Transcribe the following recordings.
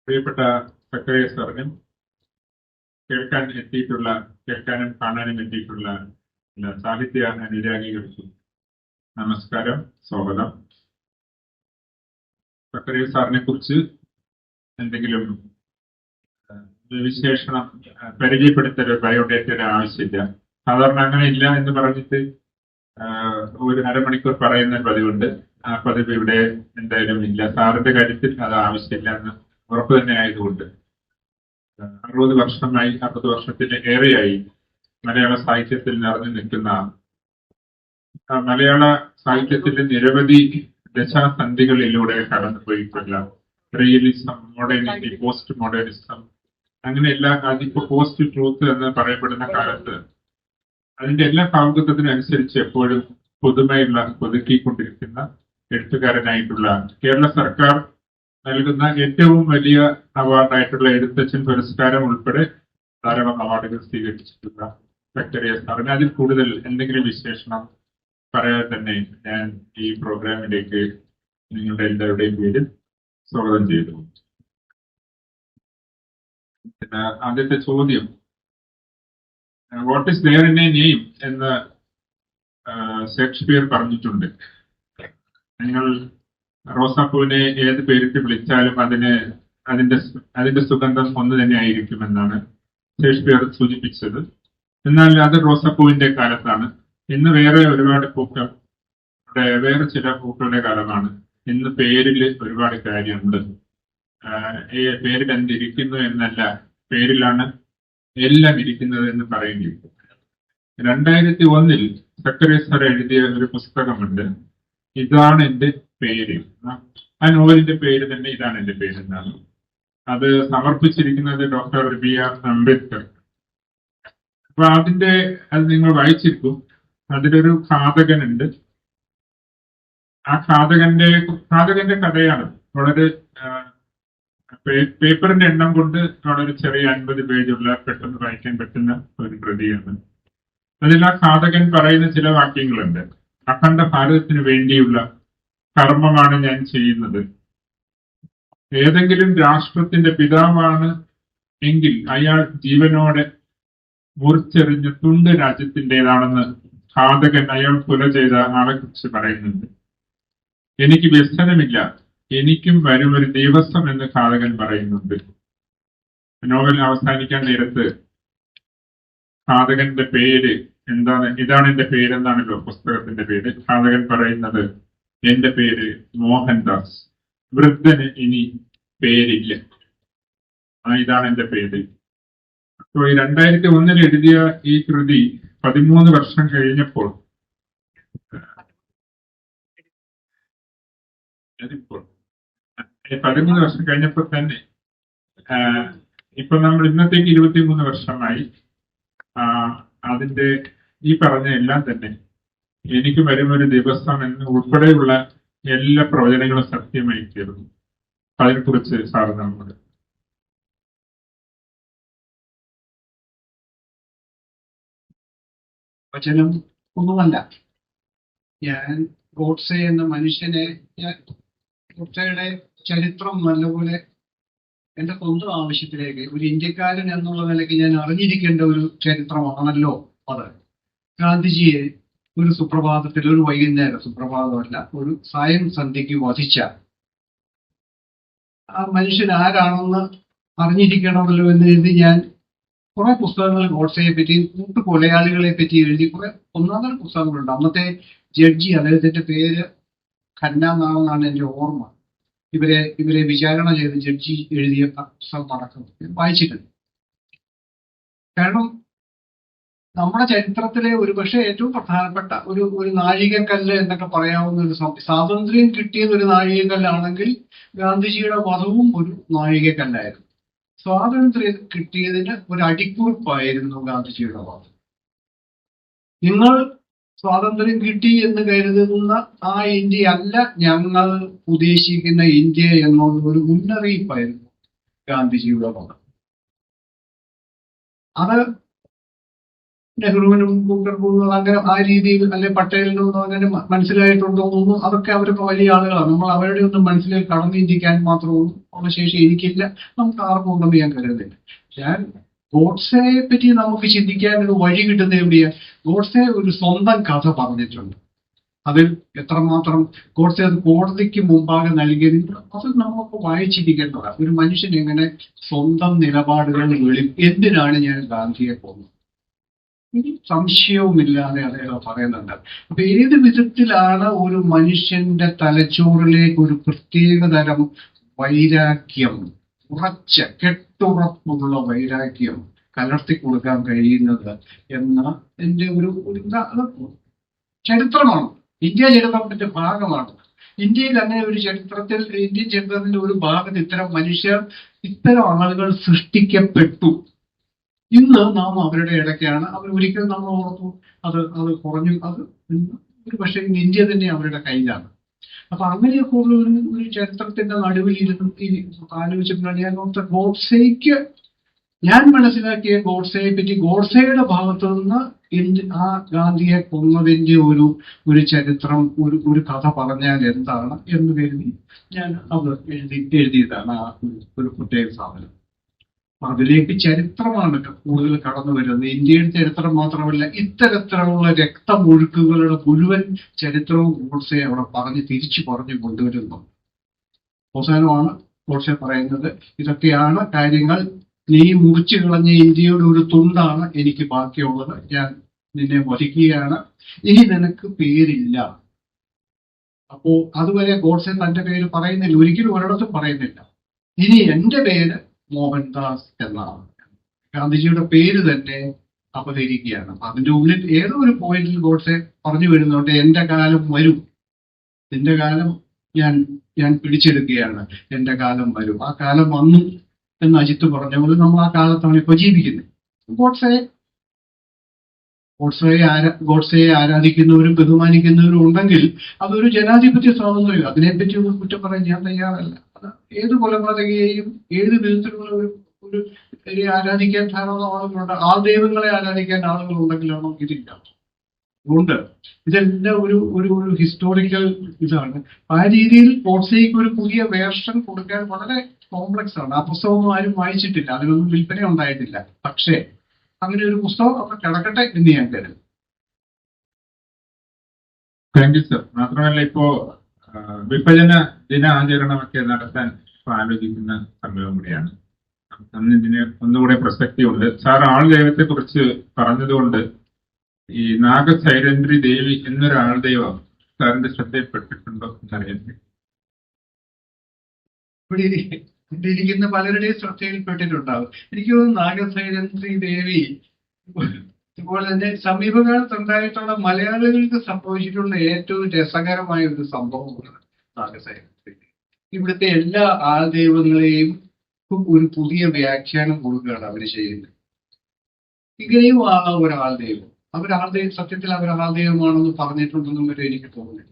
പ്രിയപ്പെട്ട സക്കറിയ സാറിനും കേൾക്കാനും കാണാനും എത്തിയിട്ടുള്ള സാഹിത്യ അനുരാഗികൾക്കും നമസ്കാരം, സ്വാഗതം. സക്കറിയ സാറിനെ കുറിച്ച് എന്തെങ്കിലും വിശേഷണം പരിചയപ്പെടുത്തൽ ബയോഡേറ്റയുടെ ആവശ്യമില്ല. സാധാരണ അങ്ങനെ ഇല്ല എന്ന് പറഞ്ഞിട്ട് ഒരു അരമണിക്കൂർ പറയുന്ന പതിവുണ്ട്. ആ പതിവ് ഇവിടെ എന്തായാലും ഇല്ല. സാറിന്റെ കാര്യത്തിൽ അത് ആവശ്യമില്ല എന്ന് ഉറപ്പ് തന്നെ ആയതുകൊണ്ട് 60 വർഷമായി, 60 വർഷത്തിന് ഏറെയായി മലയാള സാഹിത്യത്തിൽ നിറഞ്ഞു നിൽക്കുന്ന മലയാള സാഹിത്യത്തിന്റെ നിരവധി ദശാസന്ധികളിലൂടെ കടന്നുപോയിട്ടുള്ള റിയലിസം, മോഡേണിറ്റി, പോസ്റ്റ് മോഡേണിസം, അങ്ങനെ അതിപ്പോ പോസ്റ്റ് ട്രൂത്ത് എന്ന് പറയപ്പെടുന്ന കാലത്ത് അതിന്റെ എല്ലാ ഭാവുകത്വത്തിനനുസരിച്ച് എപ്പോഴും പുതുക്കിക്കൊണ്ടിരിക്കുന്ന എഴുത്തുകാരനായിട്ടുള്ള കേരള സർക്കാർ നൽകുന്ന ഏറ്റവും വലിയ അവാർഡായിട്ടുള്ള എഴുത്തച്ഛൻ പുരസ്കാരം ഉൾപ്പെടെ ധാരാളം അവാർഡുകൾ സ്വീകരിച്ചിട്ടുള്ള സക്കറിയ സാറിന് അതിൽ കൂടുതൽ എന്തെങ്കിലും വിശേഷണം പറയാതെ തന്നെ ഞാൻ ഈ പ്രോഗ്രാമിലേക്ക് നിങ്ങളുടെ എല്ലാവരുടെയും പേരിൽ സ്വാഗതം ചെയ്തു. പിന്നെ ആദ്യത്തെ ചോദ്യം, what is there in a name എന്ന് ഷേക്സ്പിയർ പറഞ്ഞിട്ടുണ്ട്. നിങ്ങൾ റോസാപ്പൂവിനെ ഏത് പേരിട്ട് വിളിച്ചാലും അതിന്റെ സുഗന്ധം ഒന്ന് തന്നെ ആയിരിക്കുമെന്നാണ് ഷേക്സ്പിയർ സൂചിപ്പിച്ചത്. എന്നാൽ അത് റോസാപ്പൂവിന്റെ കാലത്താണ്. ഇന്ന് വേറെ ഒരുപാട് പൂക്കൾ, വേറെ ചില പൂക്കളുടെ കാലമാണ്. ഇന്ന് പേരിൽ ഒരുപാട് കാര്യമുണ്ട്. പേരിൽ എന്തിരിക്കുന്നു എന്നല്ല, പേരിലാണ് എല്ലാം ഇരിക്കുന്നത് എന്ന് പറയേണ്ടിയിരിക്കും. 2001 സക്കറിയ സാർ എഴുതിയ ഒരു പുസ്തകമുണ്ട്, ഇതാണ് എന്റെ പേര്. ആ നോവലിന്റെ പേര് തന്നെ ഇതാണ് എന്റെ പേര് എന്നാണ്. അത് സമർപ്പിച്ചിരിക്കുന്നത് ഡോക്ടർ BR അംബേദ്കർ. അപ്പൊ അത് നിങ്ങൾ വായിച്ചിരിക്കും. അതിലൊരു ഘാതകനുണ്ട്. ആ ഘാതകന്റെ കഥയാണ്. വളരെ പേപ്പറിന്റെ എണ്ണം കൊണ്ട് വളരെ ചെറിയ 50 പേജുള്ള പെട്ടെന്ന് വായിക്കാൻ പറ്റുന്ന ഒരു കൃതിയാണ്. അതിൽ ആ ഘാതകൻ പറയുന്ന ചില വാക്യങ്ങളുണ്ട്. അഖണ്ഡ ഭാരതത്തിന് വേണ്ടിയുള്ള കർമ്മമാണ് ഞാൻ ചെയ്യുന്നത്. ഏതെങ്കിലും രാഷ്ട്രത്തിന്റെ പിതാവാണ് എങ്കിൽ അയാൾ ജീവനോടെ മുറിച്ചെറിഞ്ഞ തുണ്ട് രാജ്യത്തിൻ്റെതാണെന്ന് ഘാതകൻ അയാൾ കൊല ചെയ്ത ആളെ കുറിച്ച് പറയുന്നുണ്ട്. എനിക്ക് വ്യസനമില്ല, എനിക്കും വരുമൊരു ദിവസം എന്ന് ഘാതകൻ പറയുന്നുണ്ട്. നോവൽ അവസാനിക്കാൻ നേരത്ത് ഘാതകന്റെ പേര് എന്താണ്, ഇതാണ് എന്റെ പേരെന്നാണല്ലോ പുസ്തകത്തിന്റെ പേര്. ഘാതകൻ പറയുന്നത്, എന്റെ പേര് മോഹൻദാസ്, വൃദ്ധന് ഇനി പേരില്ല, ഇതാണ് എന്റെ പേര്. അപ്പോൾ 2001 എഴുതിയ ഈ കൃതി 13 വർഷം കഴിഞ്ഞപ്പോൾ തന്നെ ഇപ്പൊ നമ്മൾ ഇന്നത്തേക്ക് 23 വർഷമായി. അതിന്റെ ഈ പറഞ്ഞ എല്ലാം തന്നെ എനിക്ക് വരുമൊരു ദിവസം എന്ന് ഉൾപ്പെടെയുള്ള എല്ലാ പ്രവചനങ്ങളും സത്യമായി തീർന്നു. അതിനെക്കുറിച്ച് സാറ് നമ്മോട്. വചനം ഒന്നുമല്ല. ഞാൻ ഗോഡ്സെ എന്ന മനുഷ്യനെ, ഗോഡ്സെയുടെ ചരിത്രം നല്ലപോലെ എന്റെ സ്വന്തം ആവശ്യത്തിലേക്ക് ഒരു ഇന്ത്യക്കാരൻ എന്നുള്ള നിലയ്ക്ക് ഞാൻ അറിഞ്ഞിരിക്കേണ്ട ഒരു ചരിത്രമാണല്ലോ അത്. ഗാന്ധിജിയെ ഒരു സുപ്രഭാതത്തിൽ, ഒരു വൈകുന്നേരം, സുപ്രഭാതമല്ല, ഒരു സായം സന്ധ്യയ്ക്ക് വധിച്ച ആ മനുഷ്യൻ ആരാണെന്ന് അറിഞ്ഞിരിക്കണമല്ലോ എന്ന് എഴുതി ഞാൻ കുറെ പുസ്തകങ്ങൾ ഗോഡ്സെയെ പറ്റി, കൊലയാളികളെ പറ്റി എഴുതി കുറെ ഒന്നാമതൊരു പുസ്തകങ്ങളുണ്ട്. അന്നത്തെ ജഡ്ജി, അദ്ദേഹത്തിന്റെ പേര് ഖന്ന എന്നാണെന്നാണ് എന്റെ ഓർമ്മ. ഇവരെ വിചാരണ ചെയ്ത് ജഡ്ജി എഴുതിയ പുസ്തകം നടക്കുന്നത് വായിച്ചിട്ടുണ്ട്. കാരണം നമ്മുടെ ചരിത്രത്തിലെ ഒരു പക്ഷേ ഏറ്റവും പ്രധാനപ്പെട്ട ഒരു നാഴികക്കല്ല് എന്നൊക്കെ പറയാവുന്ന ഒരു സ്വാതന്ത്ര്യം കിട്ടിയത് ഒരു നാഴികക്കല്ലാണെങ്കിൽ ഗാന്ധിജിയുടെ വധവും ഒരു നാഴികക്കല്ലായിരുന്നു. സ്വാതന്ത്ര്യം കിട്ടിയതിന് ഒരു അടിക്കുറിപ്പായിരുന്നു ഗാന്ധിജിയുടെ വാദം. നിങ്ങൾ സ്വാതന്ത്ര്യം കിട്ടി എന്ന് കരുതുന്ന ആ ഇന്ത്യ അല്ല ഞങ്ങൾ ഉദ്ദേശിക്കുന്ന ഇന്ത്യ എന്നുള്ള ഒരു മുന്നറിയിപ്പായിരുന്നു ഗാന്ധിജിയുടെ വാദം. അത് നെഹ്റുവിനും കുക്കർബുന്നും അങ്ങനെ ആ രീതിയിൽ അല്ലെ പട്ടേലിനും അങ്ങനെ മനസ്സിലായിട്ടുണ്ടോ എന്നൊന്നും അതൊക്കെ അവരൊക്കെ വലിയ ആളുകളാണ്. നമ്മൾ അവരുടെ ഒന്നും മനസ്സിലേക്ക് കടന്നു ചിന്തിക്കാൻ മാത്രമൊന്നും ഉള്ള ശേഷി എനിക്കില്ല, നമുക്ക് ആർക്കും ഉണ്ടെന്ന് ഞാൻ കരുതുന്നില്ല. ഞാൻ ഗോഡ്സെയെ പറ്റി നമുക്ക് ചിന്തിക്കാൻ ഒരു വഴി കിട്ടുന്നത് എവിടെയാ? ഗോഡ്സെ ഒരു സ്വന്തം കഥ പറഞ്ഞിട്ടുണ്ട്. അതിൽ എത്രമാത്രം ഗോഡ്സെ അത് കോടതിക്ക് മുമ്പാകെ നൽകിയത് അത് നമുക്ക് വായിച്ചിരിക്കേണ്ടതാണ്. ഒരു മനുഷ്യൻ എങ്ങനെ സ്വന്തം നിലപാടുകൾ എന്തിനാണ് ഞാൻ ഗാന്ധിയെ പോകുന്നത്, ഒരു സംശയവുമില്ലാതെ അദ്ദേഹം പറയുന്നുണ്ട്. അപ്പൊ ഏത് വിധത്തിലാണ് ഒരു മനുഷ്യന്റെ തലച്ചോറിലേക്ക് ഒരു പ്രത്യേക തരം വൈരാഗ്യം, ഉറച്ച കെട്ടുറപ്പുള്ള വൈരാഗ്യം കലർത്തി കൊടുക്കാൻ കഴിയുന്നത് എന്ന എന്റെ ഒരു ചരിത്രമാണ്. ഇന്ത്യ ചരിത്രത്തിന്റെ ഭാഗമാണ്. ഇന്ത്യയിൽ അങ്ങനെ ഒരു ചരിത്രത്തിൽ, ഇന്ത്യൻ ചരിത്രത്തിന്റെ ഒരു ഭാഗത്ത് ഇത്തരം മനുഷ്യർ, ഇത്തരം ആളുകൾ സൃഷ്ടിക്കപ്പെട്ടു. ഇന്ന് നാം അവരുടെ ഇടയ്ക്കാണ്. അവർ ഒരിക്കലും നമ്മൾ ഓർത്തു അത് കുറഞ്ഞു. അത് ഒരു പക്ഷേ ഇന്ന് ഇന്ത്യ തന്നെ അവരുടെ കയ്യിലാണ്. അപ്പൊ അങ്ങനെയൊക്കെ ഉള്ള ഒരു ചരിത്രത്തിന്റെ നടുവിൽ ഇരുന്ന് ആലോചിച്ചപ്പോഴാണ് ഞാൻ ഓർത്ത ഗോഡ്സെയ്ക്ക്, ഞാൻ മനസ്സിലാക്കിയ ഗോഡ്സെയെ പറ്റി, ഗോഡ്സെയുടെ ഭാഗത്തു നിന്ന് ആ ഗാന്ധിയെ കൊന്നതിന്റെ ഒരു ചരിത്രം, ഒരു കഥ പറഞ്ഞാൽ എന്താണ് എന്ന് കരുതി ഞാൻ അത് എഴുതിയതാണ് ആ ഒരു പ്രത്യേക സാധനം. അതിലേക്ക് ചരിത്രമാണ് കൂടുതൽ കടന്നു വരുന്നത്. ഇന്ത്യയുടെ ചരിത്രം മാത്രമല്ല, ഇത്തരത്തിലുള്ള രക്തമൊഴുക്കുകളുടെ മുഴുവൻ ചരിത്രവും ഗോഡ്സെ അവിടെ തിരിച്ചു പറഞ്ഞു കൊണ്ടുവരുന്നു. അവസാനമാണ് ഗോഡ്സെ പറയുന്നത്, ഇതൊക്കെയാണ് കാര്യങ്ങൾ, നീ മുറിച്ചു കളഞ്ഞ ഇന്ത്യയുടെ ഒരു തുണ്ടാണ് എനിക്ക് ബാക്കിയുള്ളത്, ഞാൻ നിന്നെ വധിക്കുകയാണ്, ഇനി നിനക്ക് പേരില്ല. അപ്പോ അതുവരെ ഗോഡ്സെ തന്റെ പേര് പറയുന്നില്ല, ഒരിക്കലും ഒരിടത്തും പറയുന്നില്ല. ഇനി എന്റെ പേര് മോഹൻദാസ് എന്നാണ്. ഗാന്ധിജിയുടെ പേര് തന്നെ അപഹരിക്കുകയാണ്. അപ്പൊ അതിന്റെ ഉള്ളിൽ ഏതോ ഒരു പോയിന്റിൽ ഗോഡ്സെ പറഞ്ഞു വരുന്നുണ്ട്, എന്റെ കാലം വരും, നിന്റെ കാലം ഞാൻ പിടിച്ചെടുക്കുകയാണ്, എന്റെ കാലം വരും. ആ കാലം വന്നു എന്ന് അജിത്ത് പറഞ്ഞ പോലെ നമ്മൾ ആ കാലത്താണ് ഇപ്പൊ ജീവിക്കുന്നത്. ഗോഡ്സെയെ ആരാധിക്കുന്നവരും ബഹുമാനിക്കുന്നവരും ഉണ്ടെങ്കിൽ അതൊരു ജനാധിപത്യ സ്വാതന്ത്ര്യം. അതിനെപ്പറ്റി ഒന്നും കുറ്റം പറയാൻ ഞാൻ തയ്യാറല്ല. അത് ഏത് കൊലപാതകയെയും ഏത് വിധത്തിലുള്ള ഒരു ആരാധിക്കാൻ ധാരാളം ആളുകളുണ്ട്. ആ ദൈവങ്ങളെ ആരാധിക്കാൻ ആളുകൾ ഉണ്ടെങ്കിലാണോ ഇതില്ല. അതുകൊണ്ട് ഇതെല്ലാം ഒരു ഹിസ്റ്റോറിക്കൽ ഇതാണ്. ആ രീതിയിൽ ഗോഡ്സെയ്ക്ക് ഒരു പുതിയ വേർഷൻ കൊടുക്കാൻ വളരെ കോംപ്ലക്സ് ആണ്. ആ പുസ്തകമൊന്നും ആരും വായിച്ചിട്ടില്ല, അതിനൊന്നും വിൽപ്പന ഉണ്ടായിട്ടില്ല. പക്ഷേ അങ്ങനെ ഒരു പുസ്തകം അവിടെ കിടക്കട്ടെ എന്ന് ഞാൻ കരുതും. Thank you sir. മാത്രമല്ല, ഇപ്പോ വിഭജന ദിനാചരണമൊക്കെ നടത്താൻ ആലോചിക്കുന്ന സമയവും കൂടിയാണ്. അന്ന് ഇതിന് ഒന്നുകൂടെ പ്രസക്തി ഉണ്ട്. സാർ ആൾ ദൈവത്തെ കുറിച്ച് പറഞ്ഞതുകൊണ്ട് ഈ നാഗസൈരന്ദ്രി ദേവി എന്നൊരാൾ ദൈവം സാറിന്റെ ശ്രദ്ധയിൽപ്പെട്ടിട്ടുണ്ടോ എന്നറിയാൻ. ഇവിടെ ഇരിക്കുന്ന പലരുടെയും ശ്രദ്ധയിൽപ്പെട്ടിട്ടുണ്ടാവും. എനിക്ക് തോന്നുന്നു നാഗസൈരന്ദ്രി ദേവി അതുപോലെ തന്നെ സമീപകാലത്ത് ഉണ്ടായിട്ടുള്ള മലയാളികൾക്ക് സംഭവിച്ചിട്ടുള്ള ഏറ്റവും രസകരമായ ഒരു സംഭവമാണ് നാഗസൈരന്ദ്രി. ഇവിടുത്തെ എല്ലാ ആൾദൈവങ്ങളെയും ഒരു പുതിയ വ്യാഖ്യാനം കൊടുക്കുകയാണ് അവര് ചെയ്യുന്നത്. ഇങ്ങനെയും ആകാം ഒരാൾദൈവം. സത്യത്തിൽ അവരാൾദൈവമാണെന്ന് പറഞ്ഞിട്ടുണ്ടെന്നും വരെ എനിക്ക് തോന്നുന്നില്ല.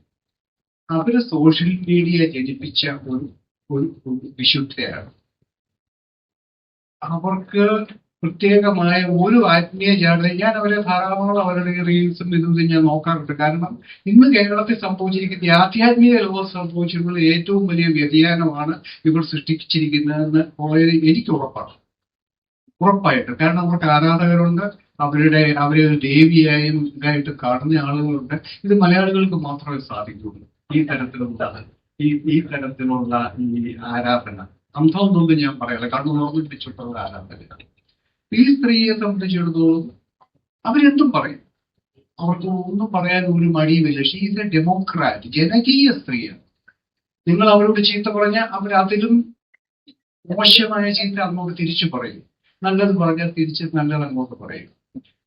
അവര് സോഷ്യൽ മീഡിയ ജനിപ്പിച്ച ഒരു വിശുദ്ധയാണ്. അവർക്ക് പ്രത്യേകമായ ഒരു ആത്മീയ ജാഗ്രത. ഞാൻ അവരെ ധാരാളം അവരുടെ റീൽസും ഇതും ഞാൻ നോക്കാറുണ്ട്. കാരണം ഇന്ന് കേരളത്തിൽ സംഭവിച്ചിരിക്കുന്ന ഈ ആധ്യാത്മിക ലോകം സംഭവിച്ചിട്ടുള്ള ഏറ്റവും വലിയ വ്യതിയാനമാണ് ഇവർ സൃഷ്ടിച്ചിരിക്കുന്നതെന്ന് എനിക്ക് ഉറപ്പായിട്ട്. കാരണം അവർക്ക് ആരാധകരുണ്ട്, അവരെ ഒരു ദേവിയായും ഇതായിട്ട് കാണുന്ന ആളുകളുണ്ട്. ഇത് മലയാളികൾക്ക് മാത്രമേ സാധിക്കുള്ളൂ. ഈ തരത്തിലുള്ള ഈ ആരാധന അന്ധമെന്നൊന്നും ഞാൻ പറയല, കണ്ണു ഓർമ്മിപ്പിച്ചിട്ടുള്ള ആരാധന. ഈ സ്ത്രീയെ സംബന്ധിച്ചിടത്തോളം അവരെന്തും പറയും, അവർക്ക് ഒന്നും പറയാൻ ഒരു മടിയുമില്ല. ഷീ ഈസ് എ ഡെമോക്രാറ്റ്, ജനകീയ സ്ത്രീയാണ്. നിങ്ങൾ അവരോട് ചീത്ത പറഞ്ഞാൽ അവരതിലും മോശമായ ചീത്ത അങ്ങോട്ട് തിരിച്ചു പറയും, നല്ലത് പറഞ്ഞാൽ തിരിച്ച് നല്ലത് അങ്ങോട്ട് പറയും.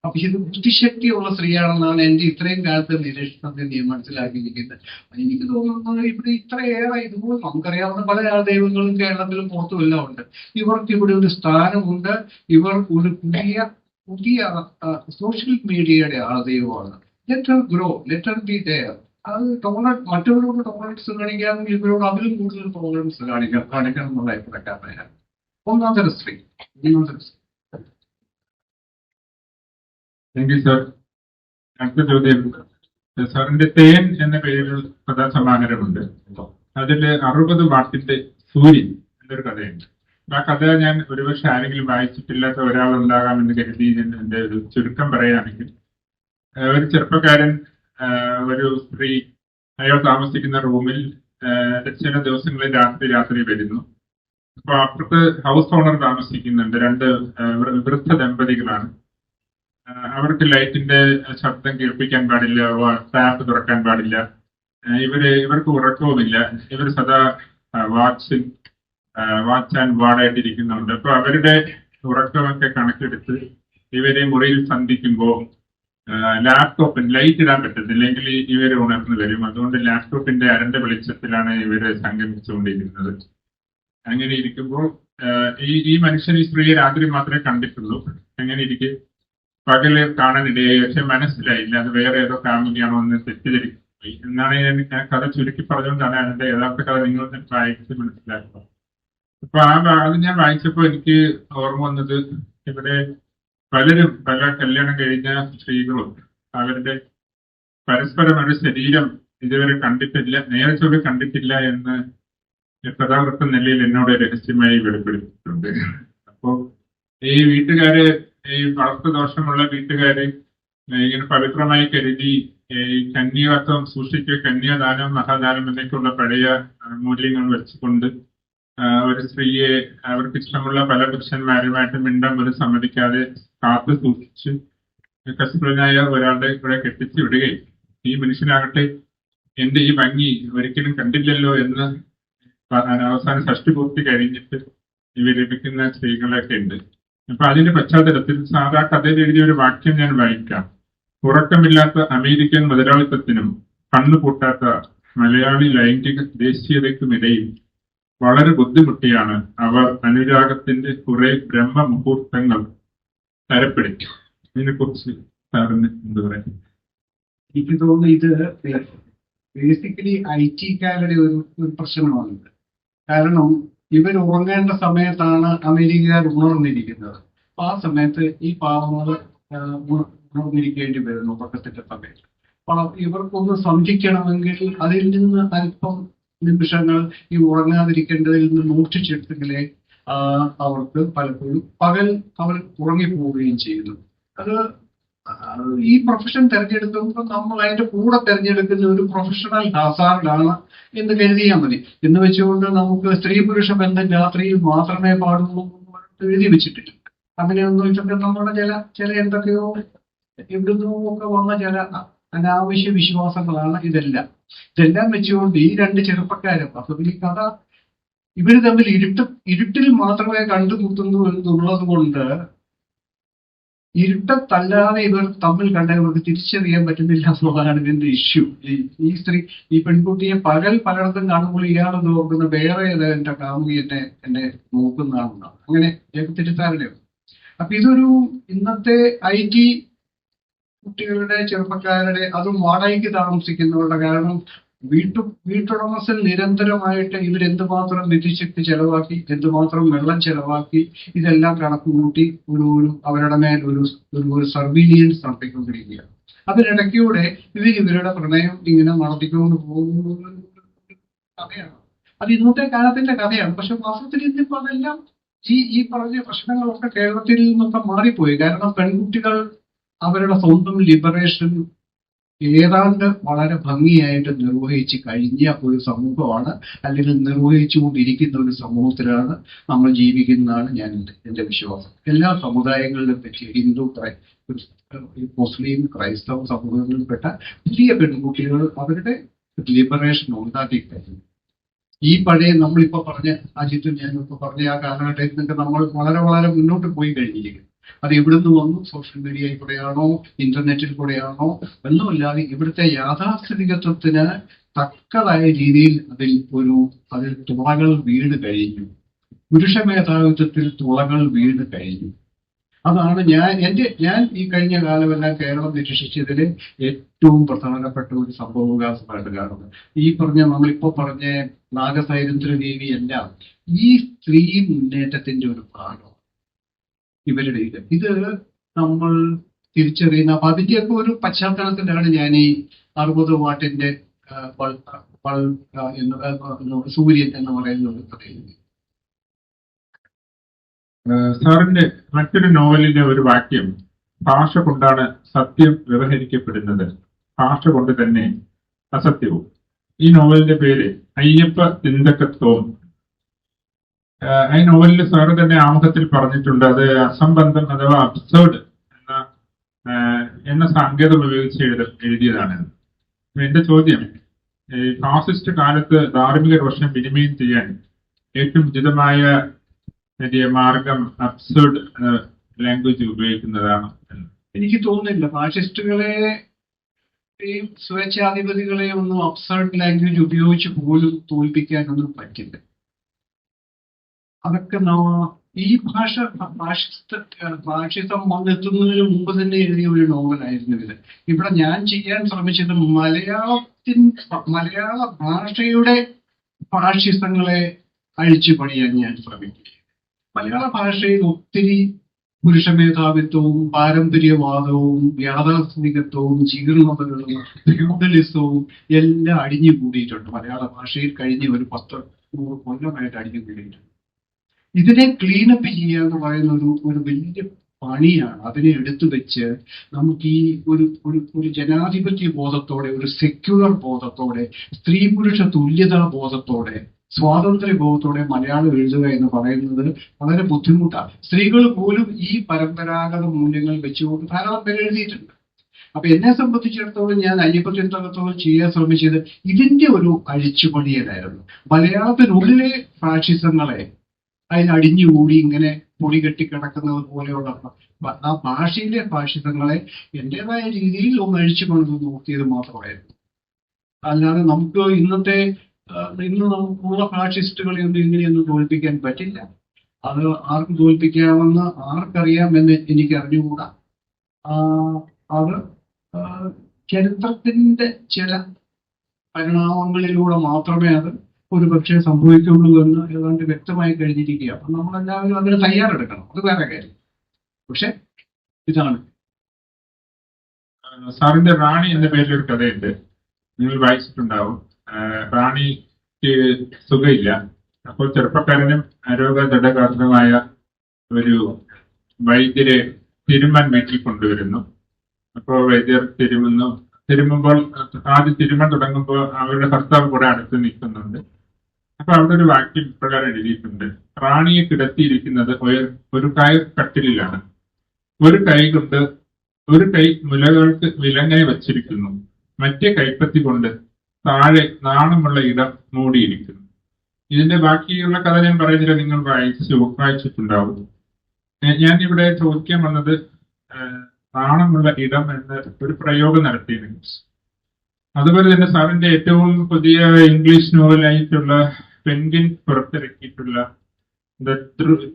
അപ്പൊ ഇത് ബുദ്ധിശക്തിയുള്ള സ്ത്രീയാണെന്നാണ് എന്റെ ഇത്രയും കാലത്തെ നിരീക്ഷണത്തിൽ ഞാൻ മനസ്സിലാക്കിയിരിക്കുന്നത്. എനിക്ക് തോന്നുന്നത് ഇവിടെ ഇത്രയേറെ ഇതുപോലെ നമുക്കറിയാവുന്ന പല ദൈവങ്ങളും കേരളത്തിലും പുറത്തും എല്ലാം ഉണ്ട്. ഇവർക്ക് ഇവിടെ ഒരു സ്ഥാനമുണ്ട്. ഇവർ ഒരു പുതിയ സോഷ്യൽ മീഡിയയുടെ ആൾദൈവമാണ്. Let her grow, let her be there. അത് മറ്റവരോട് ടോളറൻസ് കാണിക്കാമെങ്കിൽ ഇവരോട് അതിലും കൂടുതൽ ടോളറൻസ് കാണിക്കണം എന്നുള്ള അഭിപ്രായക്കാരനാണ്. ഒന്നാം തരം സ്ത്രീ. Thank you sir. അടുത്ത ചോദ്യം സാറിന്റെ തേൻ എന്ന പേരിൽ കഥാസമാഹാരമുണ്ട്. അതിൽ 60 വാട്ടിന്റെ സൂര്യൻ എന്നൊരു കഥയുണ്ട്. ആ കഥ ഞാൻ ഒരുപക്ഷെ ആരെങ്കിലും വായിച്ചിട്ടില്ലാത്ത ഒരാളുണ്ടാകാമെന്ന് കരുതി ഞാൻ എന്റെ ഒരു ചുരുക്കം പറയുകയാണെങ്കിൽ, ഒരു ചെറുപ്പക്കാരൻ, ഒരു സ്ത്രീ, അയാൾ താമസിക്കുന്ന റൂമിൽ ചില ദിവസങ്ങളിൽ രാത്രി വരുന്നു. അപ്പൊ അപ്പുറത്ത് ഹൗസ് ഓണർ താമസിക്കുന്നുണ്ട്. 2 വൃദ്ധ ദമ്പതികളാണ്. അവർക്ക് ലൈറ്റിന്റെ ശബ്ദം കേൾപ്പിക്കാൻ പാടില്ല, ടാപ്പ് തുറക്കാൻ പാടില്ല. ഇവർക്ക് ഉറക്കവുമില്ല. ഇവർ സദാ വാച്ച് ആൻഡ് വാർഡായിട്ടിരിക്കുന്നുണ്ട്. അപ്പൊ അവരുടെ ഉറക്കമൊക്കെ കണക്കെടുത്ത് ഇവരെ മുറിയിൽ സന്ധിക്കുമ്പോൾ ലാപ്ടോപ്പിൽ ലൈറ്റ് ഇടാൻ പറ്റത്തില്ലെങ്കിൽ ഇവർ ഉണർന്നു വരും. അതുകൊണ്ട് ലാപ്ടോപ്പിന്റെ അരണ്ട വെളിച്ചത്തിലാണ് ഇവര് സംഗമിച്ചുകൊണ്ടിരിക്കുന്നത്. അങ്ങനെ ഇരിക്കുമ്പോൾ ഈ മനുഷ്യൻ ഈ സ്ത്രീയെ രാത്രി മാത്രമേ കണ്ടിട്ടുള്ളൂ. അങ്ങനെ ഇരിക്കെ പകല് കാണാനിടയായി. പക്ഷെ മനസ്സിലായില്ല അത് വേറെ ഏതോ ഫാമിലിയാണോ എന്ന് തെറ്റിദ്ധരിച്ചു പോയി എന്നാണ് ഞാൻ കഥ ചുരുക്കി പറഞ്ഞുകൊണ്ടാണ് അതിന്റെ യഥാർത്ഥ കഥ നിങ്ങൾ വായിച്ച് മനസ്സിലാക്കുക. അപ്പൊ അത് ഞാൻ വായിച്ചപ്പോൾ എനിക്ക് ഓർമ്മ വന്നത്, ഇവിടെ പലരും പല കല്യാണം കഴിഞ്ഞ സ്ത്രീകളും അവരുടെ പരസ്പരം ഒരു ശരീരം ഇതുവരെ കണ്ടിട്ടില്ല, നേരത്തെ കണ്ടിട്ടില്ല എന്ന് കഥാകൃത്ത നിലയിൽ എന്നോട് രഹസ്യമായി വെളിപ്പെടുത്തിയിട്ടുണ്ട്. അപ്പോ ഈ വീട്ടുകാര്, ഈ വളർത്തുദോഷമുള്ള വീട്ടുകാര് ഇങ്ങനെ പവിത്രമായി കരുതി ഈ കന്യാത്വം സൂക്ഷിക്കുക, കന്യാദാനം മഹാദാനം എന്നൊക്കെയുള്ള പഴയ മൂല്യങ്ങൾ വെച്ചുകൊണ്ട് ഒരു സ്ത്രീയെ അവർക്ക് ഇഷ്ടമുള്ള പല പുരുഷന്മാരുമായിട്ട് മിണ്ടാൻ പോലും സമ്മതിക്കാതെ കാത്തു സൂക്ഷിച്ച് കസ്തുരനായ ഒരാളുടെ കൂടെ കെട്ടിച്ചു വിടുകയും, ഈ മനുഷ്യനാകട്ടെ എന്റെ ഈ ഭംഗി ഒരിക്കലും കണ്ടില്ലല്ലോ എന്ന് അവസാന ഷഷ്ടിപൂർത്തി കഴിഞ്ഞിട്ട് ലഭിക്കുന്ന സ്ത്രീകളൊക്കെ ഉണ്ട്. അപ്പൊ അതിന്റെ പശ്ചാത്തലത്തിൽ സാധാ കഥയിൽ എഴുതിയ ഒരു വാക്യം ഞാൻ വായിക്കാം. ഉറക്കമില്ലാത്ത അമേരിക്കൻ മുതലാളിത്തത്തിനും കണ്ണുപൂട്ടാത്ത മലയാളി ലൈംഗിക ദേശീയതയ്ക്കുമിടയിൽ വളരെ ബുദ്ധിമുട്ടിയാണ് അവർ അനുരാഗത്തിന്റെ കുറെ ബ്രഹ്മമുഹൂർത്തങ്ങൾ തരപ്പെടുത്തി. ഇതിനെക്കുറിച്ച് സാറിന് എന്ത് പറയാം? എനിക്ക് തോന്നുന്നു ഇത് ബേസിക്കലി IT-കാരുടെ ഒരു പ്രശ്നമാണിത്. കാരണം ഇവർ ഉറങ്ങേണ്ട സമയത്താണ് അമേരിക്കക്കാർ ഉണർന്നിരിക്കുന്നത്. അപ്പൊ ആ സമയത്ത് ഈ പാവങ്ങൾ ഉണർന്നിരിക്കേണ്ടി വരുന്നു ഉറക്കത്തിന്റെ സമയത്ത്. അപ്പൊ ഇവർക്കൊന്ന് സന്ധിക്കണമെങ്കിൽ അതിൽ നിന്ന് അല്പം നിമിഷങ്ങൾ ഈ ഉറങ്ങാതിരിക്കേണ്ടതിൽ നിന്ന് മോഷ്ടിച്ചെടുത്തെങ്കിലേ അവർക്ക് പലപ്പോഴും പകൽ അവർ ഉറങ്ങിപ്പോവുകയും ചെയ്യുന്നു. അത് ഈ പ്രൊഫഷൻ തിരഞ്ഞെടുക്കുമ്പോൾ നമ്മൾ അതിന്റെ കൂടെ തിരഞ്ഞെടുക്കുന്ന ഒരു പ്രൊഫഷണൽ ഹസാർഡാണ് എന്ന് കരുതിയാൽ മതി. എന്ന് വെച്ചുകൊണ്ട് നമുക്ക് സ്ത്രീ പുരുഷ ബന്ധം രാത്രിയിൽ മാത്രമേ പാടുള്ളൂ എഴുതി വെച്ചിട്ടില്ല. അങ്ങനെയൊന്നും വെച്ചിട്ട് നമ്മുടെ ചില എന്തൊക്കെയോ എവിടുന്നോ ഒക്കെ വന്ന ചില അനാവശ്യ വിശ്വാസങ്ങളാണ് ഇതെല്ലാം വെച്ചുകൊണ്ട് ഈ 2 ചെറുപ്പക്കാരും, അപ്പൊ ഈ കഥ ഇവര് തമ്മിൽ ഇരുട്ടിൽ മാത്രമേ കണ്ടുമുട്ടുന്നു എന്നുള്ളത് കൊണ്ട് ഇരുട്ടത്തല്ലാതെ ഇവർ തമ്മിൽ കണ്ടാൽ ഇവർക്ക് തിരിച്ചറിയാൻ പറ്റുന്നില്ല എന്നുള്ളതാണ് ഇതിന്റെ ഇഷ്യൂ. ഈ പെൺകുട്ടിയെ പകൽ പലയിടത്തും കാണുമ്പോൾ ഇയാൾ നോക്കുന്ന വേറെ എന്റെ കാമുകി എന്നെ നോക്കുന്നതാണെന്നാണ്. അങ്ങനെ തിരുത്താറുടെ. അപ്പൊ ഇതൊരു ഇന്നത്തെ IT കുട്ടികളുടെ, ചെറുപ്പക്കാരുടെ, അതും വാടകയ്ക്ക് താമസിക്കുന്നവരുടെ, കാരണം വീട്ടുടമസ്ഥൻ നിരന്തരമായിട്ട് ഇവരെന്തുമാത്രം നിധിശക്തി ചെലവാക്കി, എന്തുമാത്രം വെള്ളം ചെലവാക്കി, ഇതെല്ലാം കണക്ക് കൂട്ടി ഒരു അവരുടെ മേൽ ഒരു സർവീലിയൻസ് നടത്തിക്കൊണ്ടിരിക്കുകയാണ്. അതിനിടയ്ക്കൂടെ ഇവരുടെ പ്രണയം ഇങ്ങനെ നടത്തിക്കൊണ്ട് പോകുന്ന കഥയാണ്. അത് ഇന്നത്തെ കാലത്തിന്റെ കഥയാണ്. പക്ഷെ വാസ്തവത്തിൽ ഇന്നിപ്പോ അതെല്ലാം ഈ പറഞ്ഞ പ്രശ്നങ്ങളൊക്കെ കേരളത്തിൽ നിന്നൊക്കെ മാറിപ്പോയി. കാരണം പെൺകുട്ടികൾ അവരുടെ സ്വന്തം ലിബറേഷൻ ഏതാണ്ട് വളരെ ഭംഗിയായിട്ട് നിർവഹിച്ച് കഴിഞ്ഞ ഒരു സമൂഹമാണ്, അല്ലെങ്കിൽ നിർവഹിച്ചുകൊണ്ടിരിക്കുന്ന ഒരു സമൂഹത്തിലാണ് നമ്മൾ ജീവിക്കുന്നതാണ് എന്റെ വിശ്വാസം. എല്ലാ സമുദായങ്ങളിലും പറ്റി ഹിന്ദു, മുസ്ലിം, ക്രൈസ്തവ സമൂഹങ്ങളിൽപ്പെട്ട പുതിയ പെൺകുട്ടികൾ അവരുടെ ലിബറേഷൻ ഉണ്ടാക്കി കഴിഞ്ഞു. ഈ പഴയ നമ്മളിപ്പോ പറഞ്ഞ അജിത്തും ഞാനിപ്പോ പറഞ്ഞ ആ കാലഘട്ടത്തിൽ നിന്നൊക്കെ നമ്മൾ വളരെ വളരെ മുന്നോട്ട് പോയി കഴിഞ്ഞിരിക്കുന്നു. അത് എവിടുന്ന് വന്നു? സോഷ്യൽ മീഡിയയിൽ കൂടെയാണോ, ഇന്റർനെറ്റിൽ കൂടെയാണോ ഒന്നുമില്ലാതെ ഇവിടുത്തെ യാഥാസ്ഥിതികത്വത്തിന് തക്കതായ രീതിയിൽ അതിൽ തുളകൾ വീണ് കഴിഞ്ഞു. പുരുഷ മേധാവിത്വത്തിൽ തുളകൾ വീണ് കഴിഞ്ഞു. അതാണ് ഞാൻ ഈ കഴിഞ്ഞ കാലമെല്ലാം കേരളം നിരീക്ഷിച്ചതിൽ ഏറ്റവും പ്രധാനപ്പെട്ട ഒരു സംഭവവികാസമായിട്ട് കാണുന്നത്. ഈ നമ്മളിപ്പോ പറഞ്ഞ നാഗസൈരന്ധ്ര ദേവി എല്ലാം ഈ സ്ത്രീ മുന്നേറ്റത്തിന്റെ ഒരു ഭാഗം ഇവരുടെ ഇത് നമ്മൾ തിരിച്ചറിയുന്ന. അപ്പൊ അതിന്റെയൊക്കെ ഒരു പശ്ചാത്തലത്തിലാണ് ഞാൻ ഈ 60 വാട്ടിന്റെ സൂര്യൻ എന്ന് പറയുന്നത് പറയുന്നത്. സാറിന്റെ മറ്റൊരു നോവലിലെ ഒരു വാക്യം, ഭാഷ കൊണ്ടാണ് സത്യം വ്യവഹരിക്കപ്പെടുന്നത്, ഭാഷ കൊണ്ട് തന്നെ അസത്യവും. ഈ നോവലിന്റെ പേര് അയ്യപ്പ തിന്തകത്വം. ഈ നോവലിൽ സാറ് തന്നെ ആമുഖത്തിൽ പറഞ്ഞിട്ടുണ്ട് അത് അസംബന്ധം അഥവാ അബ്സേർഡ് എന്ന സങ്കേതം ഉപയോഗിച്ച് എഴുതിയതാണ്. എന്റെ ചോദ്യം, ഫാസിസ്റ്റ് കാലത്ത് ധാർമ്മിക രോഷം വിനിമയം ചെയ്യാൻ ഏറ്റവും ഉചിതമായ മാർഗം അബ്സേർഡ് ലാംഗ്വേജ് ഉപയോഗിക്കുന്നതാണ്. എനിക്ക് തോന്നുന്നില്ല ഫാഷിസ്റ്റുകളെ ഈ സ്വേച്ഛാധിപതികളെ ഒന്നും അബ്സർഡ് ലാംഗ്വേജ് ഉപയോഗിച്ച് പോലും തോൽപ്പിക്കാനൊന്നും പറ്റില്ല. അതൊക്കെ ഈ ഫാഷിസം വന്നെത്തുന്നതിന് മുമ്പ് തന്നെ എഴുതിയ ഒരു നോവലായിരുന്നു ഇത്. ഇവിടെ ഞാൻ ചെയ്യാൻ ശ്രമിച്ചത് മലയാള ഭാഷയുടെ ഫാഷിസങ്ങളെ അഴിച്ചു പണിയാൻ ഞാൻ ശ്രമിക്കുക. മലയാള ഭാഷയിൽ ഒത്തിരി പുരുഷ മേധാവിത്വവും പാരമ്പര്യവാദവും യാഥാസ്ഥിതികത്വവും ജീർണതകളും ഫ്യൂഡലിസവും എല്ലാം അടിഞ്ഞു കൂടിയിട്ടുണ്ട്. മലയാള ഭാഷയിൽ കഴിഞ്ഞ ഒരു 10-100 കൊല്ലമായിട്ട് അടിഞ്ഞു കൂടിയിട്ടുണ്ട്. ഇതിനെ ക്ലീനപ്പ് ചെയ്യുക എന്ന് പറയുന്ന ഒരു വലിയ പണിയാണ്. അതിനെ എടുത്തു വെച്ച് നമുക്ക് ഈ ഒരു ജനാധിപത്യ ബോധത്തോടെ, ഒരു സെക്യുലർ ബോധത്തോടെ, സ്ത്രീ പുരുഷ തുല്യതാ ബോധത്തോടെ, സ്വാതന്ത്ര്യ ബോധത്തോടെ മലയാളം എഴുതുക എന്ന് പറയുന്നത് വളരെ ബുദ്ധിമുട്ടാണ്. സ്ത്രീകൾ പോലും ഈ പരമ്പരാഗത മൂല്യങ്ങൾ വെച്ചുകൊണ്ട് ധാരാളം പേര് എഴുതിയിട്ടുണ്ട്. അപ്പൊ എന്നെ സംബന്ധിച്ചിടത്തോളം ഞാൻ അയ്യപ്പ തിന്തകത്തോളം ചെയ്യാൻ ശ്രമിച്ചത് ഇതിന്റെ ഒരു അഴിച്ചുപണിയലായിരുന്നു. മലയാളത്തിനുള്ളിലെ ഫാഷിസങ്ങളെ അതിനടിഞ്ഞുകൂടി ഇങ്ങനെ പൊടി കെട്ടിക്കിടക്കുന്നത് പോലെയുള്ള ആ ഭാഷയിലെ ഫാഷിസങ്ങളെ എന്റേതായ രീതിയിൽ ഒന്ന് അഴിച്ചു കൊണ്ട് നോക്കിയത് മാത്രമായിരുന്നു. അല്ലാതെ നമുക്ക് ഇന്ന് നമുക്കുള്ള ഫാഷിസ്റ്റുകളെ ഒന്നും ഇങ്ങനെയൊന്നും തോൽപ്പിക്കാൻ പറ്റില്ല. അത് ആർക്ക് തോൽപ്പിക്കാമെന്ന് ആർക്കറിയാമെന്ന് എനിക്ക് അറിഞ്ഞുകൂടാ. അത് ചരിത്രത്തിന്റെ ചില പരിണാമങ്ങളിലൂടെ മാത്രമേ അത് ഒരു പക്ഷേ സംഭവിക്കുള്ളൂ എന്ന് ഏതാണ്ട് വ്യക്തമായി കഴിഞ്ഞിരിക്കുക. അപ്പൊ നമ്മളെല്ലാവരും അതിന് തയ്യാറെടുക്കണം, അത് വേറെ കാര്യം. പക്ഷെ ഇതാണ് സാറിന്റെ റാണി എന്ന പേരിലൊരു കഥയുണ്ട്, നിങ്ങൾ വായിച്ചിട്ടുണ്ടാവും. റാണിക്ക് സുഖമില്ല. അപ്പോൾ ചെറുപ്പക്കാരനും ആരോഗ്യദൃഢഗാത്രമായ ഒരു വൈദ്യരെ തിരുമാൻ വീട്ടിൽ കൊണ്ടുവരുന്നു. അപ്പോൾ വൈദ്യർ തിരുമുമ്പോൾ ആദ്യം തിരുമാൻ തുടങ്ങുമ്പോൾ അവരുടെ ഭർത്താവ് കൂടെ അടുത്ത് നിൽക്കുന്നുണ്ട്. അപ്പൊ അവിടെ ഒരു വാക്യം പ്രകാരം എഴുതിയിട്ടുണ്ട്, റാണിയെ കിടത്തിയിരിക്കുന്നത് ഒരു കയർ കട്ടിലാണ്, ഒരു കൈ മുലകൾക്ക് വിലങ്ങനെ വച്ചിരിക്കുന്നു, മറ്റേ കൈപ്പത്തി കൊണ്ട് താഴെ നാണമുള്ള ഇടം മൂടിയിരിക്കുന്നു. ഇതിന്റെ ബാക്കിയുള്ള കഥ ഞാൻ പറയുന്നില്ല, നിങ്ങൾ വായിച്ചിട്ടുണ്ടാവും. ഞാൻ ഇവിടെ ചോദിക്കാൻ വന്നത് നാണമുള്ള ഇടം എന്ന ഒരു പ്രയോഗം നടത്തിയതിനെ കുറിച്ച്. അതുപോലെ തന്നെ സാറിന്റെ ഏറ്റവും പുതിയ ഇംഗ്ലീഷ് നോവലായിട്ടുള്ള പെൻഗിൻ പുറത്തിറക്കിയിട്ടുള്ള the